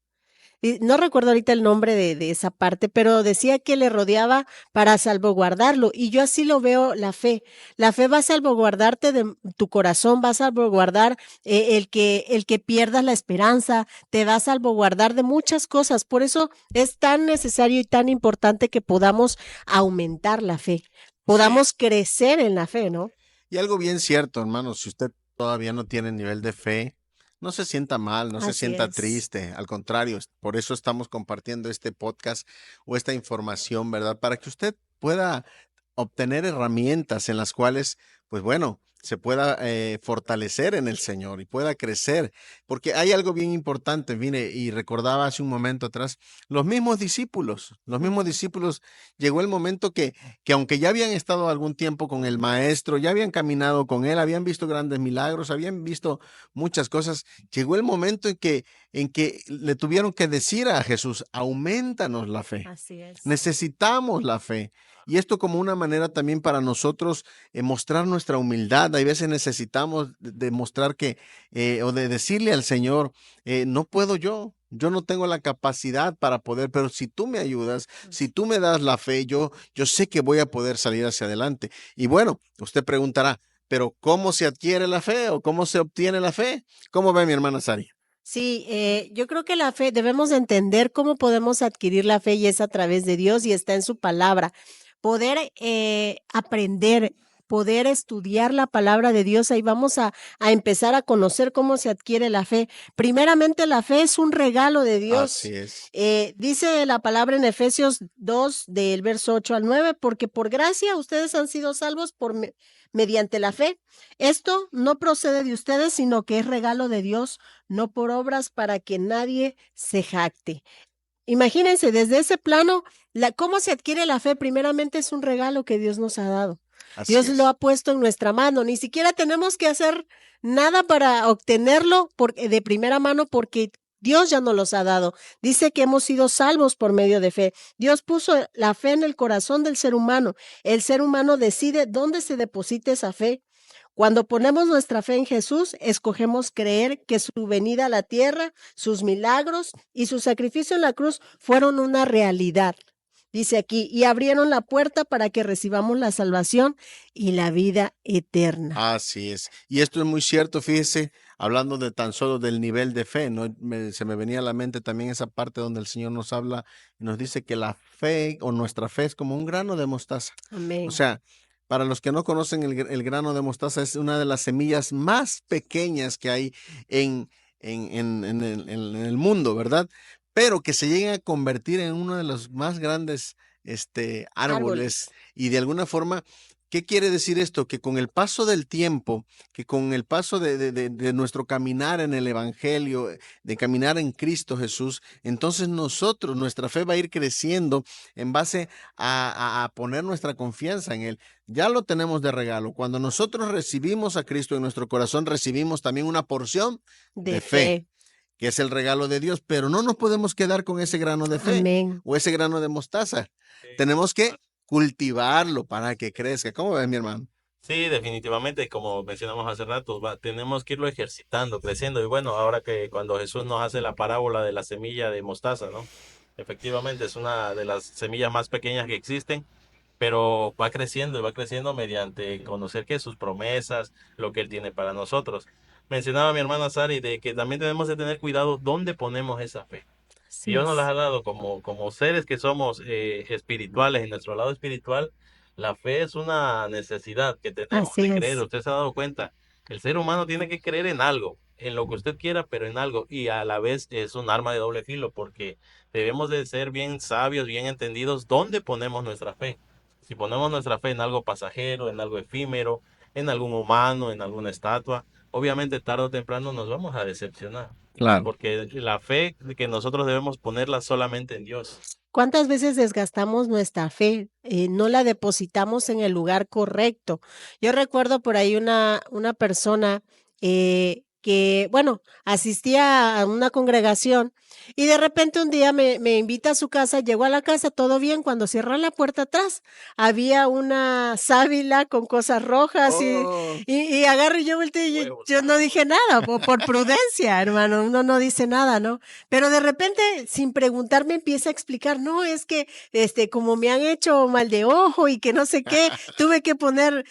S2: Y no recuerdo ahorita el nombre de esa parte, pero decía que le rodeaba para salvaguardarlo. Y yo así lo veo la fe. La fe va a salvaguardarte de tu corazón, va a salvaguardar el que pierdas la esperanza, te va a salvaguardar de muchas cosas. Por eso es tan necesario y tan importante que podamos aumentar la fe, podamos crecer en la fe, ¿no?
S1: Y algo bien cierto, hermano, si usted todavía no tiene nivel de fe, no se sienta mal, no se sienta triste, al contrario, por eso estamos compartiendo este podcast o esta información, ¿verdad? Para que usted pueda obtener herramientas en las cuales, pues bueno, se pueda fortalecer en el Señor y pueda crecer, porque hay algo bien importante, mire, y recordaba hace un momento atrás, los mismos discípulos, llegó el momento que aunque ya habían estado algún tiempo con el maestro, ya habían caminado con él, habían visto grandes milagros, habían visto muchas cosas, llegó el momento en que le tuvieron que decir a Jesús, aumentanos la fe.
S2: Así es.
S1: Necesitamos la fe. Y esto como una manera también para nosotros mostrar nuestra humildad. Hay veces necesitamos demostrar que, o de decirle al Señor, no puedo yo no tengo la capacidad para poder, pero si tú me ayudas, si tú me das la fe, yo sé que voy a poder salir hacia adelante. Y bueno, usted preguntará, pero ¿cómo se adquiere la fe o cómo se obtiene la fe? ¿Cómo ve mi hermana Sari?
S2: Sí, yo creo que la fe, debemos entender cómo podemos adquirir la fe y es a través de Dios y está en su palabra. Poder aprender, poder estudiar la palabra de Dios, ahí vamos a empezar a conocer cómo se adquiere la fe. Primeramente, la fe es un regalo de Dios.
S1: Así es.
S2: Dice la palabra en Efesios 2, del verso 8 al 9, porque por gracia ustedes han sido salvos mediante la fe. Esto no procede de ustedes, sino que es regalo de Dios, no por obras para que nadie se jacte. Imagínense, desde ese plano, cómo se adquiere la fe, primeramente es un regalo que Dios nos ha dado. Dios lo ha puesto en nuestra mano, ni siquiera tenemos que hacer nada para obtenerlo de primera mano porque Dios ya nos los ha dado. Dice que hemos sido salvos por medio de fe. Dios puso la fe en el corazón del ser humano. El ser humano decide dónde se deposita esa fe. Cuando ponemos nuestra fe en Jesús, escogemos creer que su venida a la tierra, sus milagros y su sacrificio en la cruz fueron una realidad. Dice aquí, y abrieron la puerta para que recibamos la salvación y la vida eterna.
S1: Así es. Y esto es muy cierto, fíjese, hablando de tan solo del nivel de fe, ¿no? Se me venía a la mente también esa parte donde el Señor nos habla y nos dice que la fe o nuestra fe es como un grano de mostaza.
S2: Amén.
S1: O sea, para los que no conocen el grano de mostaza, es una de las semillas más pequeñas que hay en el mundo, ¿verdad? Pero que se lleguen a convertir en uno de los más grandes árboles. Y de alguna forma, ¿qué quiere decir esto? Que con el paso del tiempo, que con el paso de nuestro caminar en el Evangelio, de caminar en Cristo Jesús, entonces nuestra fe va a ir creciendo en base a poner nuestra confianza en Él. Ya lo tenemos de regalo. Cuando nosotros recibimos a Cristo en nuestro corazón, recibimos también una porción de fe, que es el regalo de Dios, pero no nos podemos quedar con ese grano de fe.
S2: Amén.
S1: O ese grano de mostaza. Sí. Tenemos que cultivarlo para que crezca. ¿Cómo ves, mi hermano?
S3: Sí, definitivamente, como mencionamos hace rato, tenemos que irlo ejercitando, creciendo. Y bueno, ahora que cuando Jesús nos hace la parábola de la semilla de mostaza, ¿no? Efectivamente, es una de las semillas más pequeñas que existen, pero va creciendo y va creciendo mediante conocer que sus promesas, lo que Él tiene para nosotros. Mencionaba mi hermana Sari de que también tenemos que tener cuidado dónde ponemos esa fe. Dios nos las ha dado como seres que somos espirituales, en nuestro lado espiritual. La fe es una necesidad que tenemos de creer. Usted se ha dado cuenta, el ser humano tiene que creer en algo, en lo que usted quiera, pero en algo, y a la vez es un arma de doble filo, porque debemos de ser bien sabios, bien entendidos, dónde ponemos nuestra fe. Si ponemos nuestra fe en algo pasajero, en algo efímero, en algún humano, en alguna estatua, obviamente tarde o temprano nos vamos a decepcionar.
S1: Claro.
S3: Porque la fe que nosotros debemos ponerla solamente en Dios.
S2: ¿Cuántas veces desgastamos nuestra fe? No la depositamos en el lugar correcto. Yo recuerdo por ahí una persona que, bueno, asistía a una congregación y de repente un día me invita a su casa, llegó a la casa, todo bien, cuando cierra la puerta atrás, había una sábila con cosas rojas
S1: Oh,
S2: y agarro y yo volteé y yo no dije nada, por prudencia, hermano, uno no dice nada, ¿no? Pero de repente, sin preguntarme, empieza a explicar, no, es que como me han hecho mal de ojo y que no sé qué, tuve que poner,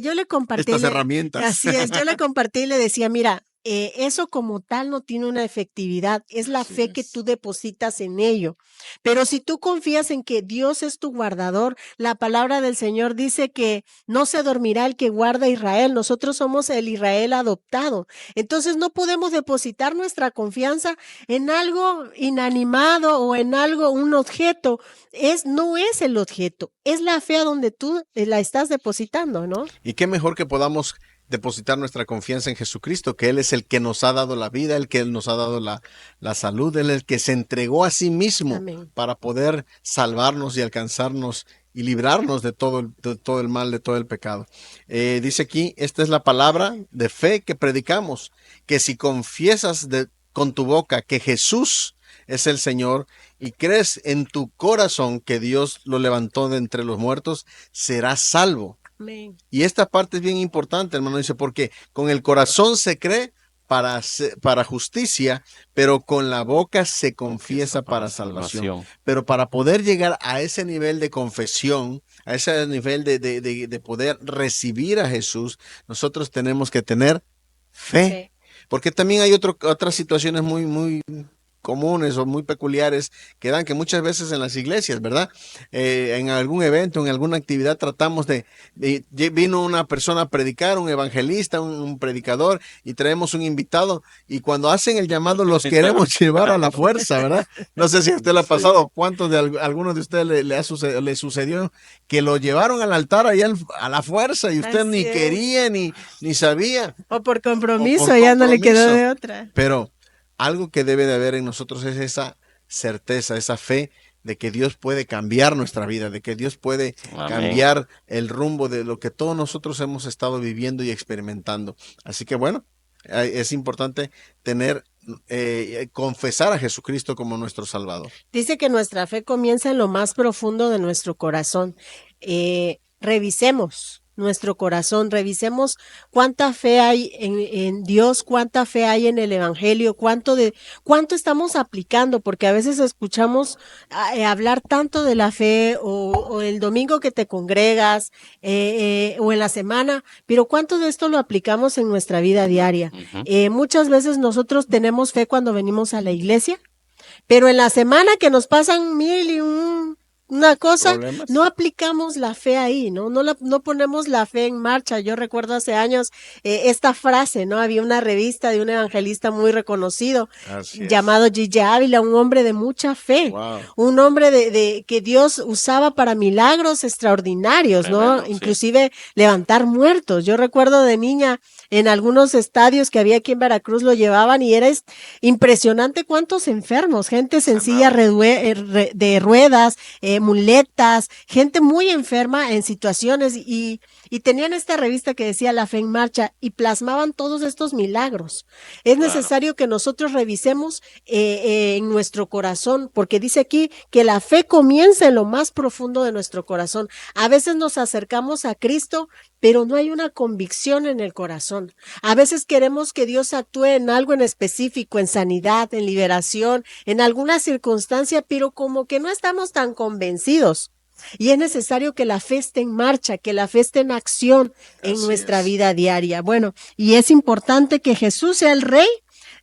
S2: yo le compartí,
S1: estas herramientas.
S2: así es, yo le compartí y le decía, mira, eso como tal no tiene una efectividad, es la
S1: Así
S2: fe que
S1: es.
S2: tú depositas en ello. Pero si tú confías en que Dios es tu guardador, la palabra del Señor dice que no se dormirá el que guarda a Israel. Nosotros somos el Israel adoptado. Entonces no podemos depositar nuestra confianza en algo inanimado o en algo, un objeto. No es el objeto, es la fe a donde tú la estás depositando, ¿no?
S1: Y qué mejor que podamos depositar nuestra confianza en Jesucristo, que Él es el que nos ha dado la vida, el que Él nos ha dado la salud, Él es el que se entregó a sí mismo
S2: Amén.
S1: para poder salvarnos y alcanzarnos y librarnos de todo el mal, de todo el pecado. Dice aquí, esta es la palabra de fe que predicamos, que si confiesas con tu boca que Jesús es el Señor y crees en tu corazón que Dios lo levantó de entre los muertos, serás salvo.
S2: Amén.
S1: Y esta parte es bien importante, hermano, dice, porque con el corazón se cree para justicia, pero con la boca se confiesa para salvación. Pero para poder llegar a ese nivel de confesión, a ese nivel de poder recibir a Jesús, nosotros tenemos que tener fe. Porque también hay otras situaciones muy comunes o muy peculiares que dan, que muchas veces en las iglesias, ¿verdad? En algún evento, en alguna actividad tratamos vino una persona a predicar, un evangelista, un predicador, y traemos un invitado, y cuando hacen el llamado los queremos llevar a la fuerza, ¿verdad? No sé si a usted le ha pasado, ¿cuántos de algunos de ustedes le sucedió que lo llevaron al altar allá a la fuerza y usted ni quería ni sabía?
S2: O por compromiso,
S1: por
S2: ya no le quedó
S1: compromiso.
S2: de otra.
S1: Pero algo que debe de haber en nosotros es esa certeza, esa fe de que Dios puede cambiar nuestra vida, de que Dios puede cambiar el rumbo de lo que todos nosotros hemos estado viviendo y experimentando. Así que bueno, es importante confesar a Jesucristo como nuestro Salvador.
S2: Dice que nuestra fe comienza en lo más profundo de nuestro corazón. Revisemos nuestro corazón, revisemos cuánta fe hay en Dios, cuánta fe hay en el Evangelio, cuánto estamos aplicando, porque a veces escuchamos hablar tanto de la fe o el domingo que te congregas o en la semana, pero cuánto de esto lo aplicamos en nuestra vida diaria. Muchas veces nosotros tenemos fe cuando venimos a la iglesia, pero en la semana que nos pasan mil y una cosa, ¿problemas? No aplicamos la fe ahí, ¿no? No ponemos la fe en marcha. Yo recuerdo hace años esta frase, ¿no? Había una revista de un evangelista muy reconocido llamado Gigi Ávila, un hombre de mucha fe, un hombre de que Dios usaba para milagros extraordinarios, ¿no? Inclusive levantar muertos. Yo recuerdo de niña en algunos estadios que había aquí en Veracruz lo llevaban y era impresionante cuántos enfermos, gente sencilla de ruedas, muletas, gente muy enferma en situaciones y tenían esta revista que decía La Fe en Marcha y plasmaban todos estos milagros. Es necesario que nosotros revisemos en nuestro corazón, porque dice aquí que la fe comienza en lo más profundo de nuestro corazón. A veces nos acercamos a Cristo, pero no hay una convicción en el corazón. A veces queremos que Dios actúe en algo en específico, en sanidad, en liberación, en alguna circunstancia, pero como que no estamos tan convencidos. Y es necesario que la fe esté en marcha, que la fe esté en acción en nuestra vida diaria. Bueno, y es importante que Jesús sea el Rey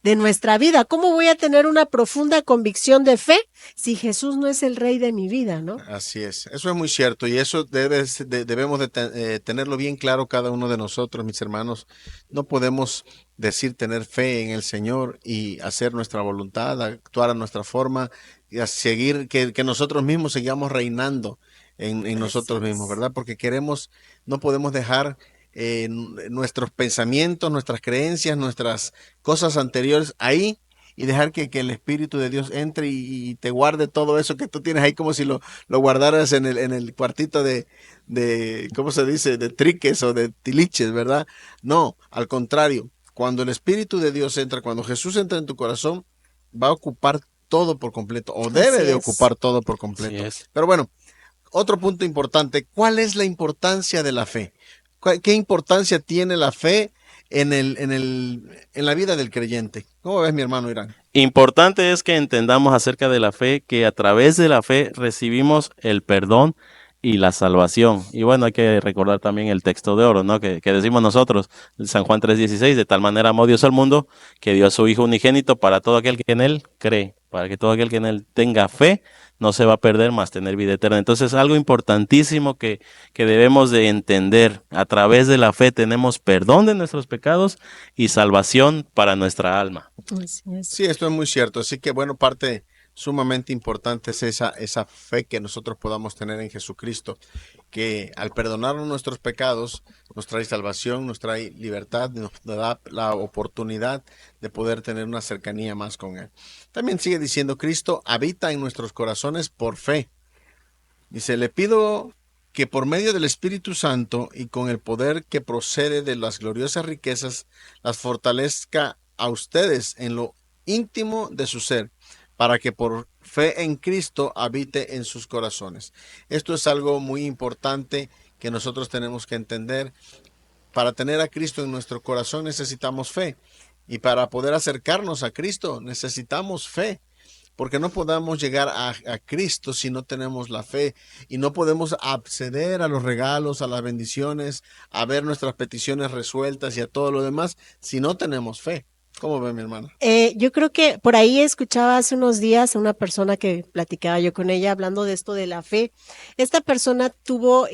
S2: de nuestra vida. ¿Cómo voy a tener una profunda convicción de fe si Jesús no es el Rey de mi vida, no?
S1: Así es, eso es muy cierto y eso debemos de tenerlo bien claro cada uno de nosotros, mis hermanos. No podemos decir tener fe en el Señor y hacer nuestra voluntad, actuar a nuestra forma y a seguir, que nosotros mismos sigamos reinando en nosotros mismos, ¿verdad? Porque no podemos dejar nuestros pensamientos, nuestras creencias, nuestras cosas anteriores ahí y dejar que el Espíritu de Dios entre y te guarde todo eso que tú tienes ahí como si lo guardaras en el cuartito ¿cómo se dice? De triques o de tiliches, ¿verdad? No, al contrario, cuando el Espíritu de Dios entra, cuando Jesús entra en tu corazón, va a ocupar todo por completo, o debe de ocupar todo por completo. Pero bueno, otro punto importante, ¿cuál es la importancia de la fe? ¿Qué importancia tiene la fe en la vida del creyente? ¿Cómo ves, mi hermano Irán?
S3: Importante es que entendamos acerca de la fe, que a través de la fe recibimos el perdón y la salvación. Y bueno, hay que recordar también el texto de oro, ¿no? Que decimos nosotros, San Juan 3:16, de tal manera amó Dios al mundo, que dio a su Hijo unigénito para todo aquel que en él cree, para que todo aquel que en él tenga fe, no se va a perder, más tener vida eterna. Entonces, algo importantísimo que debemos de entender, a través de la fe tenemos perdón de nuestros pecados y salvación para nuestra alma.
S1: Sí, esto es muy cierto. Así que, bueno, parte sumamente importante es esa fe que nosotros podamos tener en Jesucristo, que al perdonarnos nuestros pecados nos trae salvación, nos trae libertad, nos da la oportunidad de poder tener una cercanía más con Él. También sigue diciendo, Cristo habita en nuestros corazones por fe. Dice, le pido que por medio del Espíritu Santo y con el poder que procede de las gloriosas riquezas, las fortalezca a ustedes en lo íntimo de su ser, para que por fe en Cristo habite en sus corazones. Esto es algo muy importante que nosotros tenemos que entender. Para tener a Cristo en nuestro corazón necesitamos fe, y para poder acercarnos a Cristo necesitamos fe. Porque no podamos llegar a Cristo si no tenemos la fe, y no podemos acceder a los regalos, a las bendiciones, a ver nuestras peticiones resueltas y a todo lo demás si no tenemos fe. ¿Cómo ve, mi hermana?
S2: Yo creo que por ahí escuchaba hace unos días a una persona que platicaba yo con ella hablando de esto de la fe. Esta persona tuvo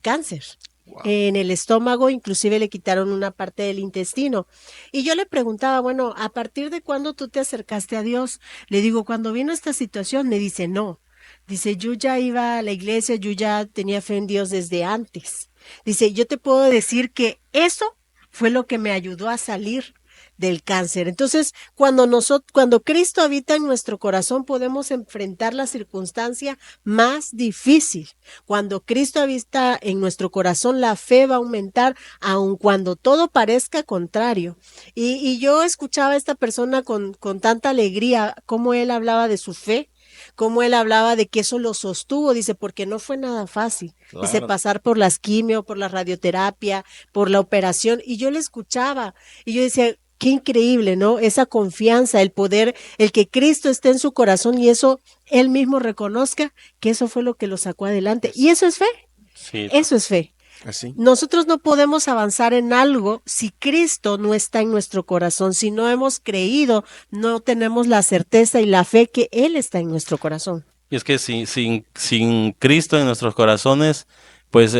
S2: cáncer. Wow. En el estómago, inclusive le quitaron una parte del intestino. Y yo le preguntaba, bueno, ¿a partir de cuándo tú te acercaste a Dios? Le digo, cuando vino esta situación, me dice, no. Dice, yo ya iba a la iglesia, yo ya tenía fe en Dios desde antes. Dice, yo te puedo decir que eso fue lo que me ayudó a salir del cáncer. Entonces, cuando Cristo habita en nuestro corazón, podemos enfrentar la circunstancia más difícil. Cuando Cristo habita en nuestro corazón, la fe va a aumentar, aun cuando todo parezca contrario. Y yo escuchaba a esta persona con tanta alegría, cómo él hablaba de su fe, cómo él hablaba de que eso lo sostuvo, dice, porque no fue nada fácil. Claro. Dice, pasar por las quimio, por la radioterapia, por la operación, y yo le escuchaba, y yo decía, qué increíble, ¿no? Esa confianza, el poder, el que Cristo esté en su corazón y eso, él mismo reconozca que eso fue lo que lo sacó adelante. Y eso es fe. Sí. Eso es fe. Así. Nosotros no podemos avanzar en algo si Cristo no está en nuestro corazón, si no hemos creído, no tenemos la certeza y la fe que Él está en nuestro corazón.
S3: Y es que sin Cristo en nuestros corazones, pues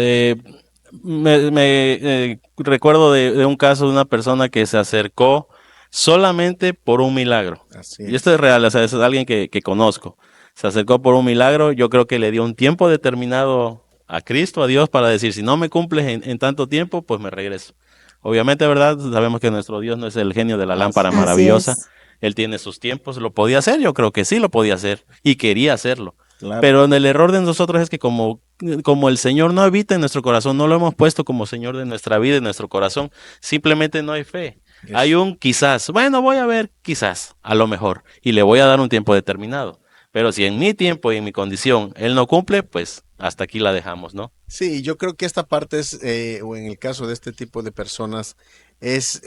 S3: recuerdo de un caso de una persona que se acercó solamente por un milagro. Así es. Y esto es real, o sea, es alguien que conozco. Se acercó por un milagro, yo creo que le dio un tiempo determinado a Cristo, a Dios, para decir, si no me cumples en tanto tiempo, pues me regreso. Obviamente, ¿verdad? Sabemos que nuestro Dios no es el genio de la lámpara maravillosa. Él tiene sus tiempos, ¿lo podía hacer? Yo creo que sí lo podía hacer y quería hacerlo. Claro. Pero en el error de nosotros es que como el Señor no habita en nuestro corazón, no lo hemos puesto como Señor de nuestra vida, en nuestro corazón, simplemente no hay fe. Yes. Hay un quizás, bueno, voy a ver quizás, a lo mejor, y le voy a dar un tiempo determinado. Pero si en mi tiempo y en mi condición Él no cumple, pues hasta aquí la dejamos, ¿no?
S1: Sí, yo creo que esta parte es, o en el caso de este tipo de personas, es,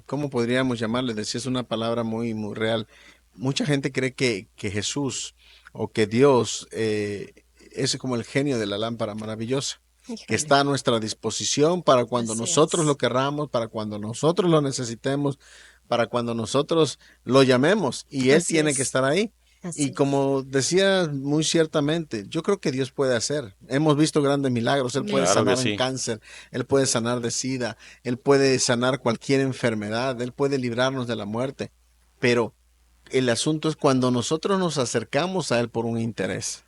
S1: ¿cómo podríamos llamarle? Es una palabra muy, muy real. Mucha gente cree que Jesús o que Dios es como el genio de la lámpara maravillosa, que está a nuestra disposición para cuando nosotros lo querramos, para cuando nosotros lo necesitemos, para cuando nosotros lo llamemos, y Él tiene que estar ahí. Y como decía muy ciertamente, yo creo que Dios puede hacer. Hemos visto grandes milagros. Él puede sanar en cáncer, Él puede sanar de SIDA, Él puede sanar cualquier enfermedad, Él puede librarnos de la muerte. Pero el asunto es cuando nosotros nos acercamos a Él por un interés.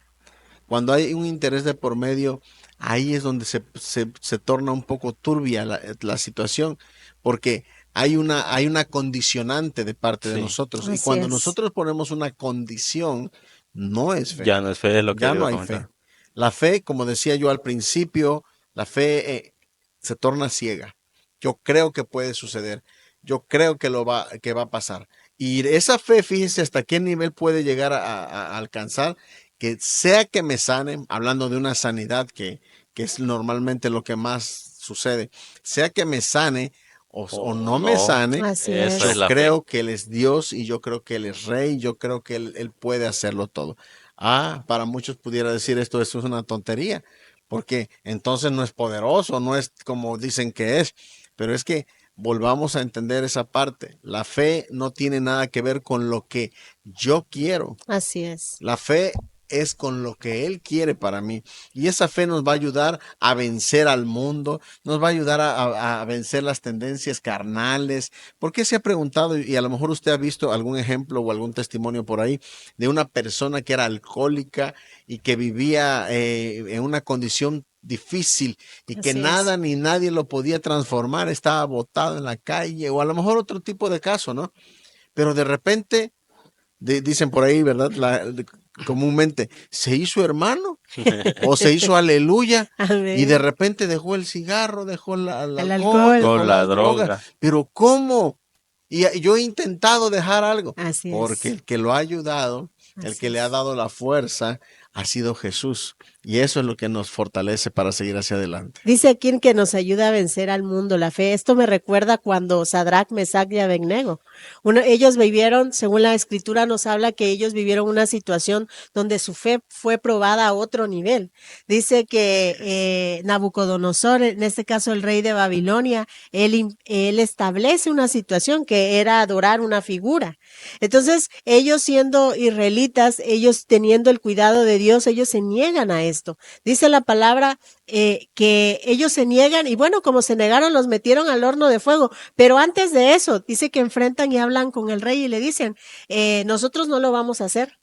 S1: Cuando hay un interés de por medio, ahí es donde se torna un poco turbia la situación, porque hay una condicionante de parte de nosotros. Y
S2: Así
S1: cuando
S2: es.
S1: nosotros ponemos una condición, no es fe.
S3: Ya no es fe, es lo que
S1: Ya
S3: iba
S1: no
S3: a
S1: hay
S3: comentar.
S1: fe. La fe, como decía yo al principio, la fe se torna ciega. Yo creo que puede suceder. Yo creo que va a pasar. Y esa fe, fíjese hasta qué nivel puede llegar a alcanzar, que sea que me sanen, hablando de una sanidad que es normalmente lo que más sucede, sea que me sane o no me
S3: No,
S1: sane,
S2: Así
S3: esa
S1: yo
S3: es
S2: es.
S3: la fe.
S1: creo que Él es Dios y yo creo que Él es Rey, yo creo que Él puede hacerlo todo. Ah, para muchos pudiera decir esto es una tontería, porque entonces no es poderoso, no es como dicen que es, pero es que volvamos a entender esa parte. La fe no tiene nada que ver con lo que yo quiero.
S2: Así es.
S1: La fe es con lo que Él quiere para mí. Y esa fe nos va a ayudar a vencer al mundo, nos va a ayudar a vencer las tendencias carnales. ¿Por qué se ha preguntado, y a lo mejor usted ha visto algún ejemplo o algún testimonio por ahí, de una persona que era alcohólica y que vivía en una condición difícil y que
S2: Así es.
S1: nada ni nadie lo podía transformar, estaba botado en la calle o a lo mejor otro tipo de caso, ¿no? Pero de repente dicen por ahí, ¿verdad? Comúnmente, se hizo hermano o se hizo aleluya y de
S2: Amén.
S1: repente dejó el cigarro, dejó el
S2: El
S1: alcohol,
S2: alcohol.
S1: dejó
S3: Con la
S1: las drogas.
S3: droga.
S1: Pero ¿cómo? Y yo he intentado dejar algo,
S2: Así
S1: porque
S2: es.
S1: el que lo ha ayudado, el
S2: Así
S1: que le ha
S2: es.
S1: dado la fuerza, ha sido Jesús. Y eso es lo que nos fortalece para seguir hacia adelante.
S2: Dice aquí que nos ayuda a vencer al mundo, la fe. Esto me recuerda cuando Sadrach, Mesach y Abednego, ellos vivieron, según la escritura nos habla que ellos vivieron una situación donde su fe fue probada a otro nivel. Dice que Nabucodonosor, en este caso el rey de Babilonia, él establece una situación que era adorar una figura. Entonces, ellos siendo israelitas, ellos teniendo el cuidado de Dios, ellos se niegan a esto. Dice la palabra que ellos se niegan y bueno, como se negaron, los metieron al horno de fuego. Pero antes de eso, dice que enfrentan y hablan con el rey y le dicen, nosotros no lo vamos a hacer.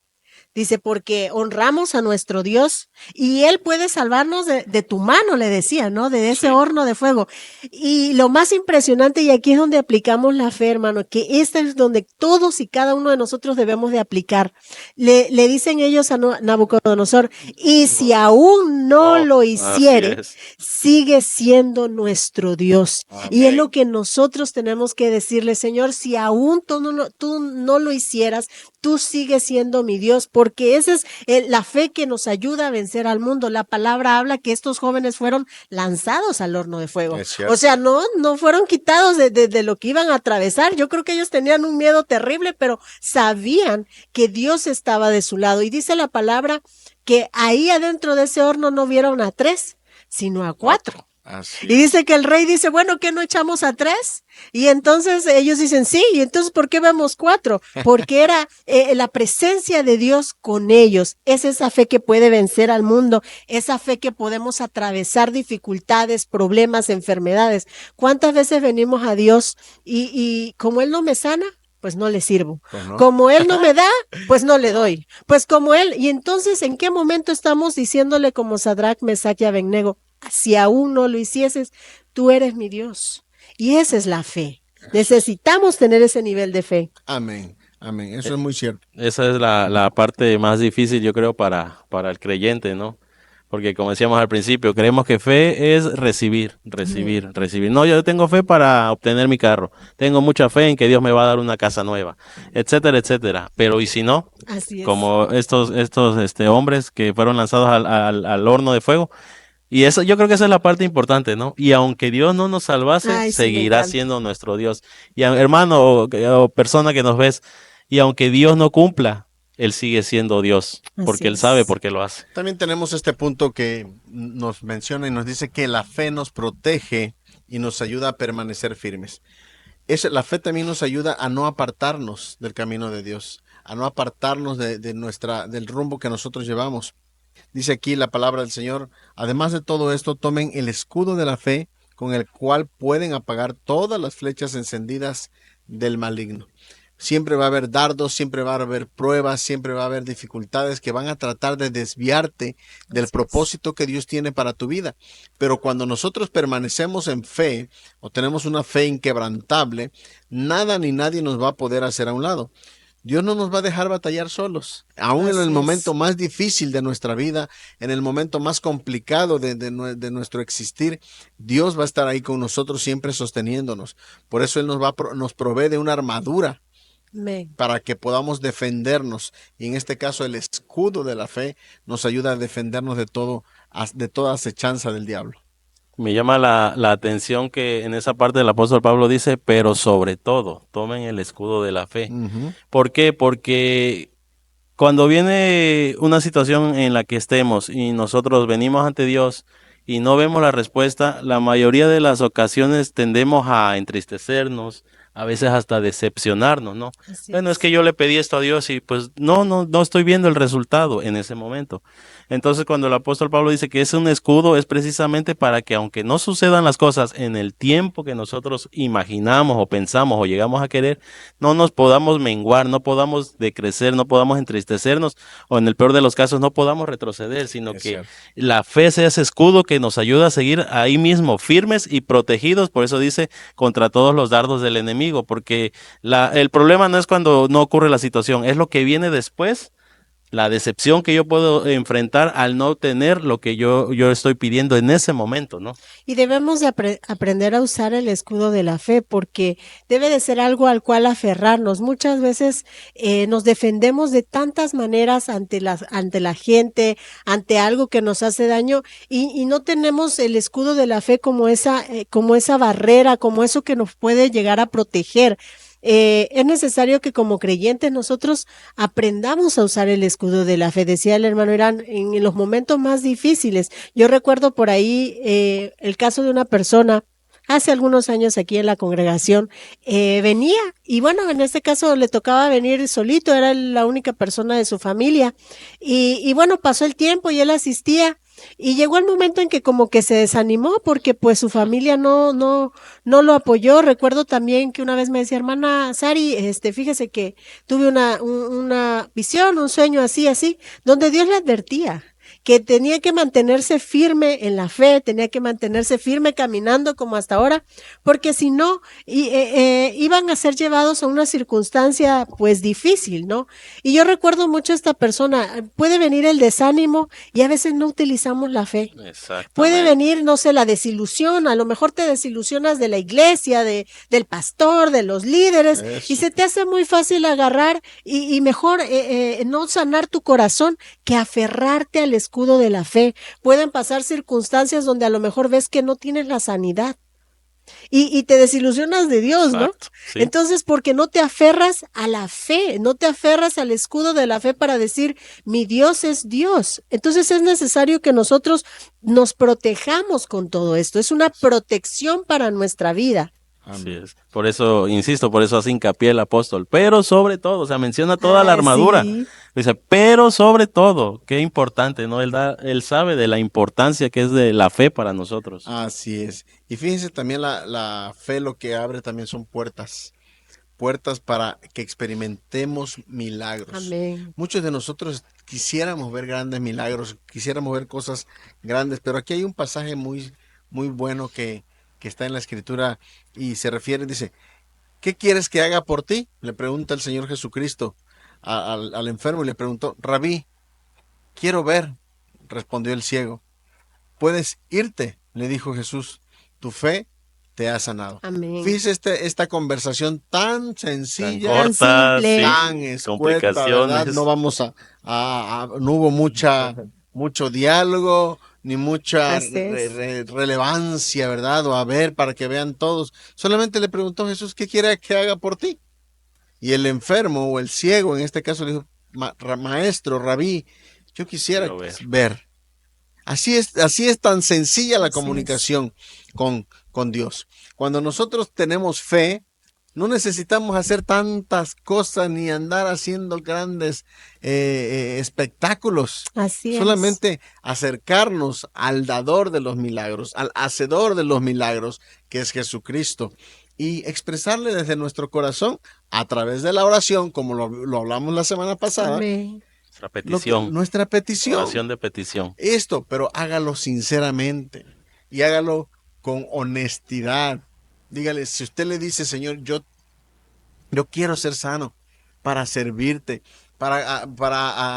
S2: Dice, porque honramos a nuestro Dios y Él puede salvarnos de tu mano, le decía, ¿no? De ese horno de fuego. Y lo más impresionante, y aquí es donde aplicamos la fe, hermano, que esta es donde todos y cada uno de nosotros debemos de aplicar. Le dicen ellos a Nabucodonosor, y si aún no lo
S3: Así
S2: hiciere,
S3: es.
S2: sigue siendo nuestro Dios. Y es
S3: Amén.
S2: lo que nosotros tenemos que decirle, Señor, si aún tú no lo hicieras, tú sigues siendo mi Dios, porque esa es la fe que nos ayuda a vencer al mundo. La palabra habla que estos jóvenes fueron lanzados al horno de fuego.
S1: Es cierto.
S2: O sea, no fueron quitados de lo que iban a atravesar. Yo creo que ellos tenían un miedo terrible, pero sabían que Dios estaba de su lado. Y dice la palabra que ahí adentro de ese horno no vieron a 3, sino a 4.
S1: Así
S2: Y dice que el rey dice, bueno, ¿qué no echamos a 3? Y entonces ellos dicen, sí, y entonces ¿por qué vemos 4? Porque era la presencia de Dios con ellos. Es esa fe que puede vencer al mundo, esa fe que podemos atravesar dificultades, problemas, enfermedades. ¿Cuántas veces venimos a Dios y como Él no me sana? Pues no le sirvo.
S1: Pues no.
S2: Como Él no me da, pues no le doy. Pues como Él, y entonces ¿en qué momento estamos diciéndole como Sadrach, Mesach y Abednego? Si aún no lo hicieses, tú eres mi Dios. Y esa es la fe. Necesitamos tener ese nivel de fe.
S1: Amén. Amén. Eso es muy cierto.
S3: Esa es la parte más difícil, yo creo, para el creyente, ¿no? Porque como decíamos al principio, creemos que fe es recibir. No, yo tengo fe para obtener mi carro. Tengo mucha fe en que Dios me va a dar una casa nueva, etcétera, etcétera. Pero ¿y si no?
S2: Así es.
S3: Como estos hombres que fueron lanzados al horno de fuego. Y eso, yo creo que esa es la parte importante, ¿no? Y aunque Dios no nos salvase,
S2: Ay, sí, me
S3: seguirá
S2: encanta.
S3: siendo nuestro Dios. Y hermano o persona que nos ves, y aunque Dios no cumpla, Él sigue siendo Dios, porque
S2: Así
S3: Él sabe
S2: es.
S3: por qué lo hace.
S1: También tenemos este punto que nos menciona y nos dice que la fe nos protege y nos ayuda a permanecer firmes. La fe también nos ayuda a no apartarnos del camino de Dios, a no apartarnos del rumbo que nosotros llevamos. Dice aquí la palabra del Señor, además de todo esto, tomen el escudo de la fe con el cual pueden apagar todas las flechas encendidas del maligno. Siempre va a haber dardos, siempre va a haber pruebas, siempre va a haber dificultades que van a tratar de desviarte del propósito que Dios tiene para tu vida. Pero cuando nosotros permanecemos en fe o tenemos una fe inquebrantable, nada ni nadie nos va a poder hacer a un lado. Dios no nos va a dejar batallar solos, aún en el momento más difícil de nuestra vida, en el momento más complicado de nuestro existir. Dios va a estar ahí con nosotros siempre sosteniéndonos. Por eso Él nos provee de una armadura para que podamos defendernos. Y en este caso el escudo de la fe nos ayuda a defendernos de toda acechanza del diablo.
S3: Me llama la atención que en esa parte el apóstol Pablo dice, pero sobre todo, tomen el escudo de la fe. ¿Por qué? Porque cuando viene una situación en la que estemos y nosotros venimos ante Dios y no vemos la respuesta, la mayoría de las ocasiones tendemos a entristecernos, a veces hasta decepcionarnos, ¿no? Bueno, es que yo le pedí esto a Dios y pues no estoy viendo el resultado en ese momento. Entonces, cuando el apóstol Pablo dice que es un escudo, es precisamente para que aunque no sucedan las cosas en el tiempo que nosotros imaginamos o pensamos o llegamos a querer, no nos podamos menguar, no podamos decrecer, no podamos entristecernos o en el peor de los casos no podamos retroceder, sino que la fe sea ese escudo que nos ayuda a seguir ahí mismo firmes y protegidos. Por eso dice, contra todos los dardos del enemigo, porque el problema no es cuando no ocurre la situación, es lo que viene después, la decepción que yo puedo enfrentar al no tener lo que yo estoy pidiendo en ese momento, ¿no?
S2: Y debemos de aprender a usar el escudo de la fe, porque debe de ser algo al cual aferrarnos. Muchas veces nos defendemos de tantas maneras ante la gente, ante algo que nos hace daño, y no tenemos el escudo de la fe como esa barrera, como eso que nos puede llegar a proteger. Es necesario que como creyentes nosotros aprendamos a usar el escudo de la fe. Decía el hermano Irán, en los momentos más difíciles. Yo recuerdo por ahí el caso de una persona hace algunos años aquí en la congregación, venía y bueno, en este caso le tocaba venir solito, era la única persona de su familia y bueno, pasó el tiempo y él asistía. Y llegó el momento en que como que se desanimó porque pues su familia no lo apoyó. Recuerdo también que una vez me decía, hermana Sari, fíjese que tuve una visión, un sueño así, donde Dios le advertía que tenía que mantenerse firme en la fe, tenía que mantenerse firme caminando como hasta ahora, porque si no, iban a ser llevados a una circunstancia pues difícil, ¿no? Y yo recuerdo mucho a esta persona, puede venir el desánimo y a veces no utilizamos la fe. Puede venir, no sé, la desilusión, a lo mejor te desilusionas de la iglesia, del pastor, de los líderes, y se te hace muy fácil agarrar y mejor no sanar tu corazón que aferrarte al escudo de la fe. Pueden pasar circunstancias donde a lo mejor ves que no tienes la sanidad y te desilusionas de Dios, ¿no? Sí. Entonces, porque no te aferras a la fe, no te aferras al escudo de la fe para decir, mi Dios es Dios. Entonces es necesario que nosotros nos protejamos con todo esto. Es una protección para nuestra vida.
S3: Así es. Por eso, insisto, por eso hace hincapié el apóstol. Pero sobre todo, o sea, menciona toda la armadura. Sí. Dice, pero sobre todo, qué importante, ¿no? Él sabe de la importancia que es de la fe para nosotros.
S1: Así es. Y fíjense también la fe lo que abre también son puertas para que experimentemos milagros.
S2: Amén.
S1: Muchos de nosotros quisiéramos ver grandes milagros, quisiéramos ver cosas grandes, pero aquí hay un pasaje muy, muy bueno que está en la Escritura y se refiere, dice, ¿qué quieres que haga por ti? Le pregunta el Señor Jesucristo al enfermo y le preguntó, Rabí, quiero ver, respondió el ciego. Puedes irte, le dijo Jesús, tu fe te ha sanado.
S2: Amén.
S1: Fíjese esta conversación tan sencilla,
S3: tan corta,
S1: tan escueta, ¿verdad? No vamos no hubo mucho diálogo, ni mucha relevancia, ¿verdad? O a ver, para que vean todos. Solamente le preguntó Jesús, ¿qué quiere que haga por ti? Y el enfermo o el ciego, en este caso, le dijo, maestro, rabí, yo quisiera ver. Así es tan sencilla la comunicación con Dios. Cuando nosotros tenemos fe, no necesitamos hacer tantas cosas ni andar haciendo grandes espectáculos.
S2: Así es.
S1: Solamente acercarnos al dador de los milagros, al hacedor de los milagros, que es Jesucristo, y expresarle desde nuestro corazón a través de la oración, como lo hablamos la semana pasada.
S2: Amén.
S3: Nuestra petición.
S1: Nuestra petición.
S3: Oración de petición.
S1: Esto, pero hágalo sinceramente y hágalo con honestidad. Dígale, si usted le dice, Señor, yo quiero ser sano para servirte, para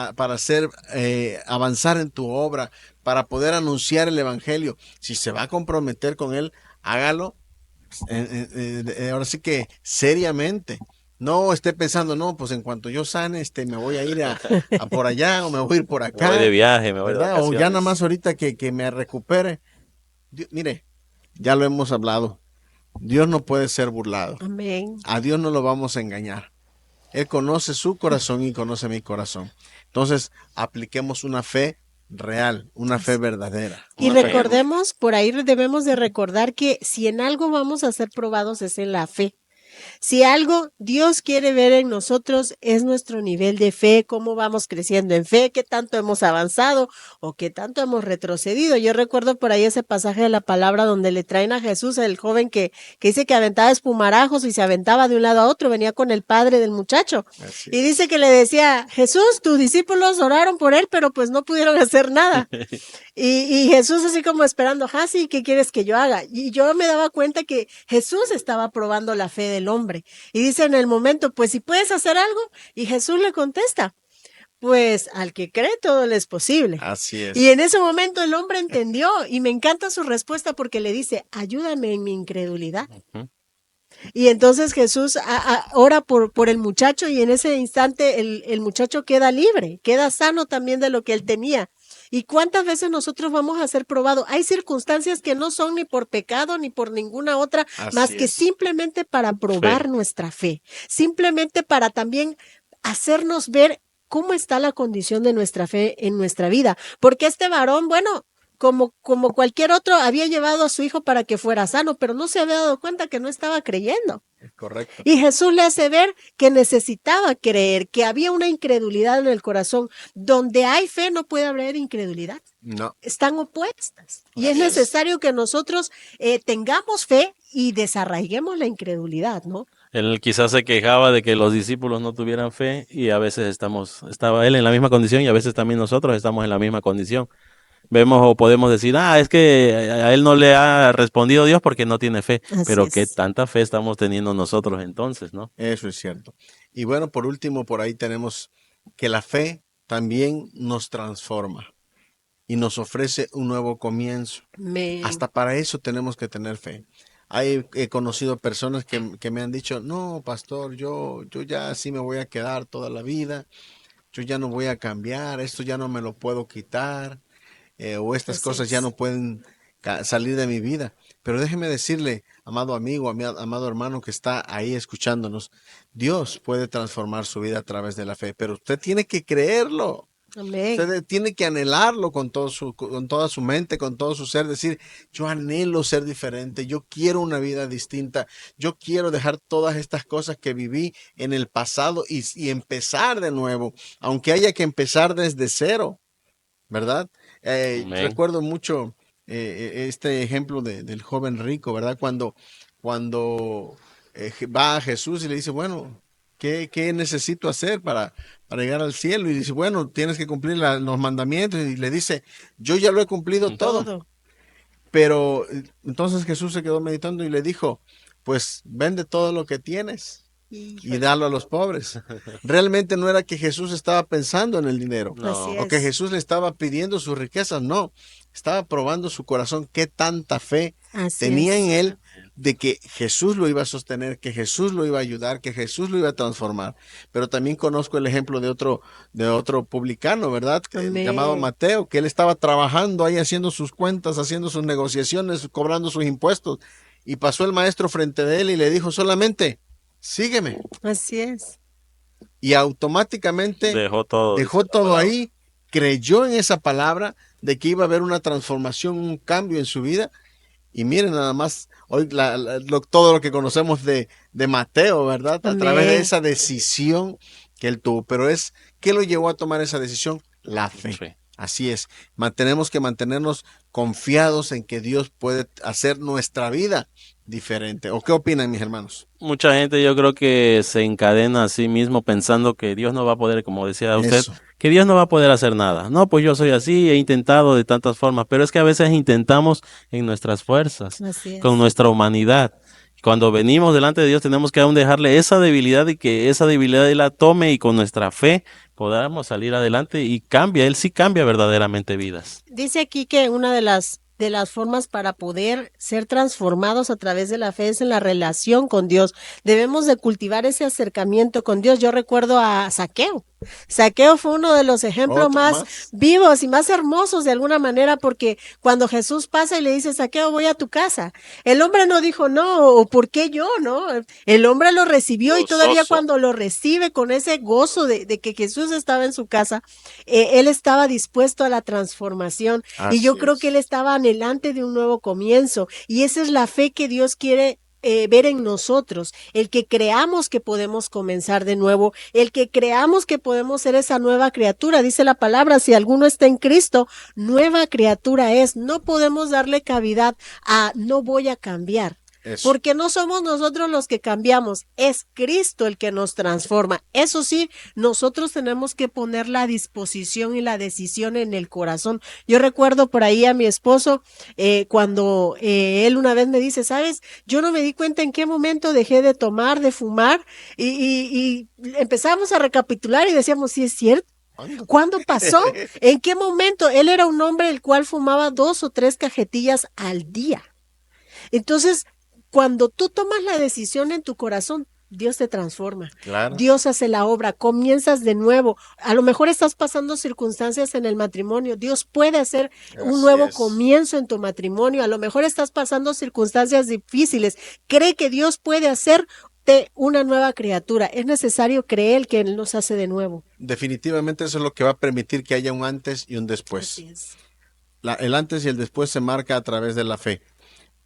S1: hacer avanzar en tu obra, para poder anunciar el evangelio. Si se va a comprometer con él, hágalo ahora sí que seriamente. No esté pensando, no, pues en cuanto yo sane, me voy a ir a por allá o me voy a ir por acá.
S3: Me voy de viaje, me voy de vacaciones.
S1: O ya nada más ahorita que me recupere. Mire, ya lo hemos hablado. Dios no puede ser burlado.
S2: Amén.
S1: A Dios no lo vamos a engañar. Él conoce su corazón y conoce mi corazón. Entonces, apliquemos una fe real, una fe verdadera.
S2: Y recordemos, por ahí debemos de recordar que si en algo vamos a ser probados es en la fe. Si algo Dios quiere ver en nosotros es nuestro nivel de fe, cómo vamos creciendo en fe, qué tanto hemos avanzado o qué tanto hemos retrocedido. Yo recuerdo por ahí ese pasaje de la palabra donde le traen a Jesús, el joven que dice que aventaba espumarajos y se aventaba de un lado a otro, venía con el padre del muchacho. Y dice que le decía, Jesús, tus discípulos oraron por él, pero pues no pudieron hacer nada. Y Jesús así como esperando, sí, ¿qué quieres que yo haga? Y yo me daba cuenta que Jesús estaba probando la fe del hombre. Y dice en el momento, pues si puedes hacer algo, y Jesús le contesta, pues al que cree todo le es posible.
S1: Así es.
S2: Y en ese momento el hombre entendió y me encanta su respuesta porque le dice, ayúdame en mi incredulidad. Y entonces Jesús ora por el muchacho y en ese instante el muchacho queda libre, queda sano también de lo que él tenía. ¿Y cuántas veces nosotros vamos a ser probados? Hay circunstancias que no son ni por pecado ni por ninguna otra, más que simplemente para probar nuestra fe, simplemente para también hacernos ver cómo está la condición de nuestra fe en nuestra vida. Porque este varón, bueno, como cualquier otro, había llevado a su hijo para que fuera sano, pero no se había dado cuenta que no estaba creyendo.
S1: Correcto.
S2: Y Jesús le hace ver que necesitaba creer, que había una incredulidad en el corazón. Donde hay fe no puede haber incredulidad.
S1: No.
S2: Están opuestas. Y es necesario que nosotros tengamos fe y desarraiguemos la incredulidad, ¿no?
S3: Él quizás se quejaba de que los discípulos no tuvieran fe y a veces estaba él en la misma condición y a veces también nosotros estamos en la misma condición. Vemos o podemos decir, es que a él no le ha respondido Dios porque no tiene fe.
S2: Así
S3: pero
S2: es.
S3: qué tanta fe estamos teniendo nosotros entonces, ¿no?
S1: Eso es cierto. Y bueno, por último, por ahí tenemos que la fe también nos transforma y nos ofrece un nuevo comienzo. Hasta para eso tenemos que tener fe. He conocido personas que me han dicho, no, pastor, yo ya así me voy a quedar toda la vida, yo ya no voy a cambiar, esto ya no me lo puedo quitar. O estas cosas ya no pueden salir de mi vida. Pero déjeme decirle, amado amigo, amado hermano que está ahí escuchándonos, Dios puede transformar su vida a través de la fe, pero usted tiene que creerlo.
S2: Amén.
S1: Usted tiene que anhelarlo con toda su mente, con todo su ser, decir, yo anhelo ser diferente, yo quiero una vida distinta, yo quiero dejar todas estas cosas que viví en el pasado y empezar de nuevo, aunque haya que empezar desde cero, ¿verdad? Recuerdo mucho este ejemplo del joven rico, ¿verdad? Cuando va a Jesús y le dice, bueno, ¿qué necesito hacer para llegar al cielo? Y dice, bueno, tienes que cumplir los mandamientos. Y le dice, yo ya lo he cumplido todo. Pero entonces Jesús se quedó meditando y le dijo, pues vende todo lo que tienes y darlo a los pobres. Realmente no era que Jesús estaba pensando en el dinero, o que Jesús le estaba pidiendo sus riquezas, no. Estaba probando su corazón, qué tanta fe tenía en él de que Jesús lo iba a sostener, que Jesús lo iba a ayudar, que Jesús lo iba a transformar. Pero también conozco el ejemplo de otro publicano, ¿verdad? Llamado Mateo, que él estaba trabajando ahí haciendo sus cuentas, haciendo sus negociaciones, cobrando sus impuestos. Y pasó el maestro frente de él y le dijo solamente, sígueme.
S2: Así es.
S1: Y automáticamente dejó todo ahí, creyó en esa palabra de que iba a haber una transformación, un cambio en su vida. Y miren nada más, hoy todo lo que conocemos de Mateo, ¿verdad? A través de esa decisión que él tuvo. Pero ¿qué lo llevó a tomar esa decisión? La fe. Sí. Así es. Tenemos que mantenernos confiados en que Dios puede hacer nuestra vida diferente. ¿O qué opinan, mis hermanos?
S3: Mucha gente yo creo que se encadena a sí mismo pensando que Dios no va a poder, como decía usted,
S1: Eso.
S3: que Dios no va a poder hacer nada. No, pues yo soy así, he intentado de tantas formas, pero es que a veces intentamos en nuestras fuerzas,
S2: Así
S3: con
S2: es.
S3: nuestra humanidad. Cuando venimos delante de Dios tenemos que aún dejarle esa debilidad y que esa debilidad Él la tome y con nuestra fe podamos salir adelante y cambia, Él sí cambia verdaderamente vidas.
S2: Dice aquí que una de las formas para poder ser transformados a través de la fe es en la relación con Dios. Debemos de cultivar ese acercamiento con Dios. Yo recuerdo a Zaqueo. Zaqueo fue uno de los ejemplos
S1: Otro
S2: más
S1: más.
S2: vivos y más hermosos de alguna manera, porque cuando Jesús pasa y le dice, Zaqueo, voy a tu casa, el hombre no dijo no, o ¿por qué yo? No, el hombre lo recibió y todavía
S3: Gozoso.
S2: cuando lo recibe con ese gozo de que Jesús estaba en su casa, él estaba dispuesto a la transformación y yo
S1: Así
S2: creo que él
S1: es.
S2: estaba anhelante de un nuevo comienzo y esa es la fe que Dios quiere ver en nosotros, el que creamos que podemos comenzar de nuevo, el que creamos que podemos ser esa nueva criatura. Dice la palabra, si alguno está en Cristo, nueva criatura es. No podemos darle cavidad a no voy a cambiar.
S1: Eso.
S2: Porque no somos nosotros los que cambiamos, es Cristo el que nos transforma. Eso sí, nosotros tenemos que poner la disposición y la decisión en el corazón. Yo recuerdo por ahí a mi esposo cuando él una vez me dice, ¿sabes? Yo no me di cuenta en qué momento dejé de tomar, de fumar y empezamos a recapitular y decíamos, sí es cierto. ¿Cuándo pasó? ¿En qué momento? Él era un hombre el cual fumaba 2 o 3 cajetillas al día. Entonces, cuando tú tomas la decisión en tu corazón, Dios te transforma.
S1: Claro.
S2: Dios hace la obra, comienzas de nuevo. A lo mejor estás pasando circunstancias en el matrimonio. Dios puede hacer un
S1: Así
S2: nuevo
S1: es.
S2: comienzo en tu matrimonio. A lo mejor estás pasando circunstancias difíciles. Cree que Dios puede hacerte una nueva criatura. Es necesario creer que Él nos hace de nuevo.
S1: Definitivamente eso es lo que va a permitir que haya un antes y un después.
S2: Así es.
S1: El antes y el después se marca a través de la fe.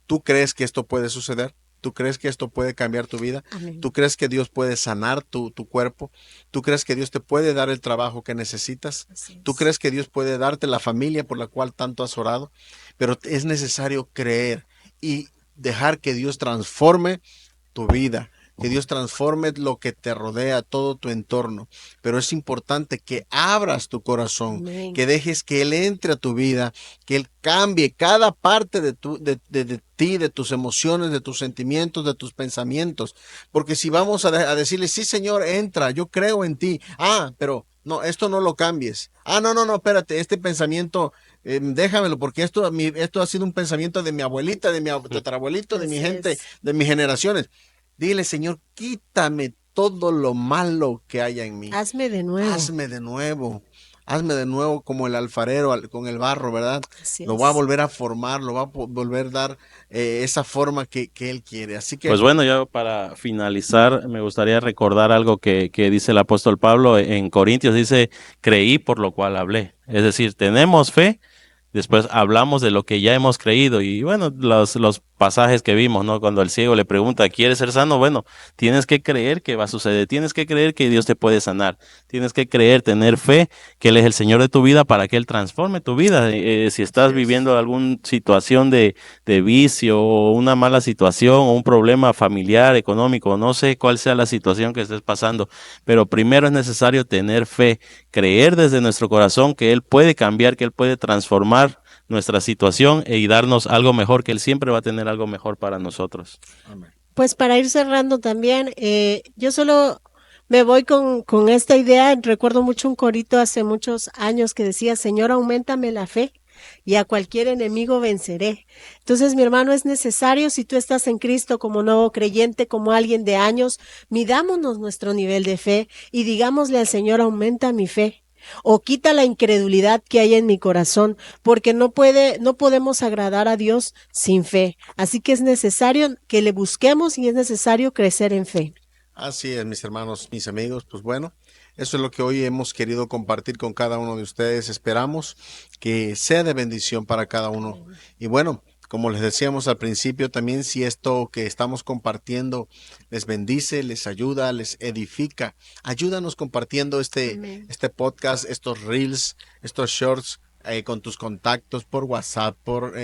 S1: ¿Tú crees que esto puede suceder? ¿Tú crees que esto puede cambiar tu vida?
S2: Amén.
S1: ¿Tú crees que Dios puede sanar tu cuerpo? ¿Tú crees que Dios te puede dar el trabajo que necesitas?
S2: Así
S1: ¿Tú
S2: es.
S1: crees que Dios puede darte la familia por la cual tanto has orado? Pero es necesario creer y dejar que Dios transforme tu vida, que Dios transforme lo que te rodea, todo tu entorno. Pero es importante que abras tu corazón,
S2: Amén.
S1: que dejes que Él entre a tu vida, que Él cambie cada parte de ti, de tus emociones, de tus sentimientos, de tus pensamientos. Porque si vamos a decirle, sí, Señor, entra, yo creo en ti. Pero no, esto no lo cambies. No, espérate, este pensamiento, déjamelo, porque esto ha sido un pensamiento de mi abuelita, de mi tatarabuelito, de mi
S2: Así
S1: gente,
S2: es.
S1: de mis generaciones. Dile, Señor, quítame todo lo malo que haya en mí.
S2: Hazme de nuevo.
S1: Hazme de nuevo. Hazme de nuevo como el alfarero con el barro, ¿verdad?
S2: Así
S1: Lo va a
S2: es.
S1: volver a formar, lo va a volver a dar esa forma que Él quiere. Así que,
S3: Pues bueno, ya para finalizar, me gustaría recordar algo que dice el apóstol Pablo en Corintios, dice, creí por lo cual hablé. Es decir, tenemos fe, después hablamos de lo que ya hemos creído y bueno, los pasajes que vimos, ¿no? Cuando el ciego le pregunta, ¿quieres ser sano? Bueno, tienes que creer que va a suceder, tienes que creer que Dios te puede sanar, tienes que creer, tener fe que Él es el Señor de tu vida para que Él transforme tu vida. Si estás
S1: así es.
S3: viviendo alguna situación de vicio o una mala situación o un problema familiar, económico, no sé cuál sea la situación que estés pasando, pero primero es necesario tener fe, creer desde nuestro corazón que Él puede cambiar, que Él puede transformar nuestra situación y darnos algo mejor, que Él siempre va a tener algo mejor para nosotros.
S1: Amén.
S2: Pues para ir cerrando también, yo solo me voy con esta idea. Recuerdo mucho un corito hace muchos años que decía, Señor, auméntame la fe y a cualquier enemigo venceré. Entonces, mi hermano, es necesario, si tú estás en Cristo como nuevo creyente, como alguien de años, midámonos nuestro nivel de fe y digámosle al Señor, aumenta mi fe. O quita la incredulidad que hay en mi corazón, porque no podemos agradar a Dios sin fe. Así que es necesario que le busquemos y es necesario crecer en fe.
S1: Así es, mis hermanos, mis amigos. Pues bueno, eso es lo que hoy hemos querido compartir con cada uno de ustedes. Esperamos que sea de bendición para cada uno. Y bueno, como les decíamos al principio, también si esto que estamos compartiendo les bendice, les ayuda, les edifica, ayúdanos compartiendo
S2: Amén.
S1: este podcast, estos reels, estos shorts con tus contactos por WhatsApp, por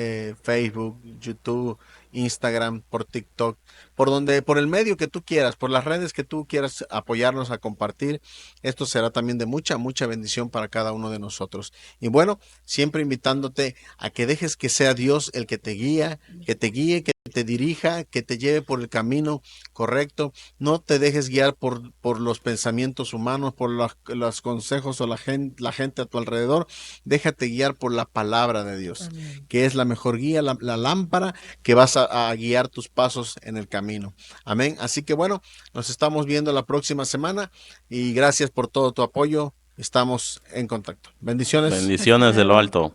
S1: Facebook, YouTube, Instagram, por TikTok, por el medio que tú quieras, por las redes que tú quieras apoyarnos a compartir. Esto será también de mucha, mucha bendición para cada uno de nosotros. Y bueno, siempre invitándote a que dejes que sea Dios el que te guíe, que te dirija, que te lleve por el camino correcto. No te dejes guiar por los pensamientos humanos, por los consejos o la gente a tu alrededor. Déjate guiar por la palabra de Dios, amén, que es la mejor guía, la lámpara que vas a guiar tus pasos en el camino. Amén. Así que bueno, nos estamos viendo la próxima semana y gracias por todo tu apoyo. Estamos en contacto. Bendiciones.
S3: Bendiciones de lo alto.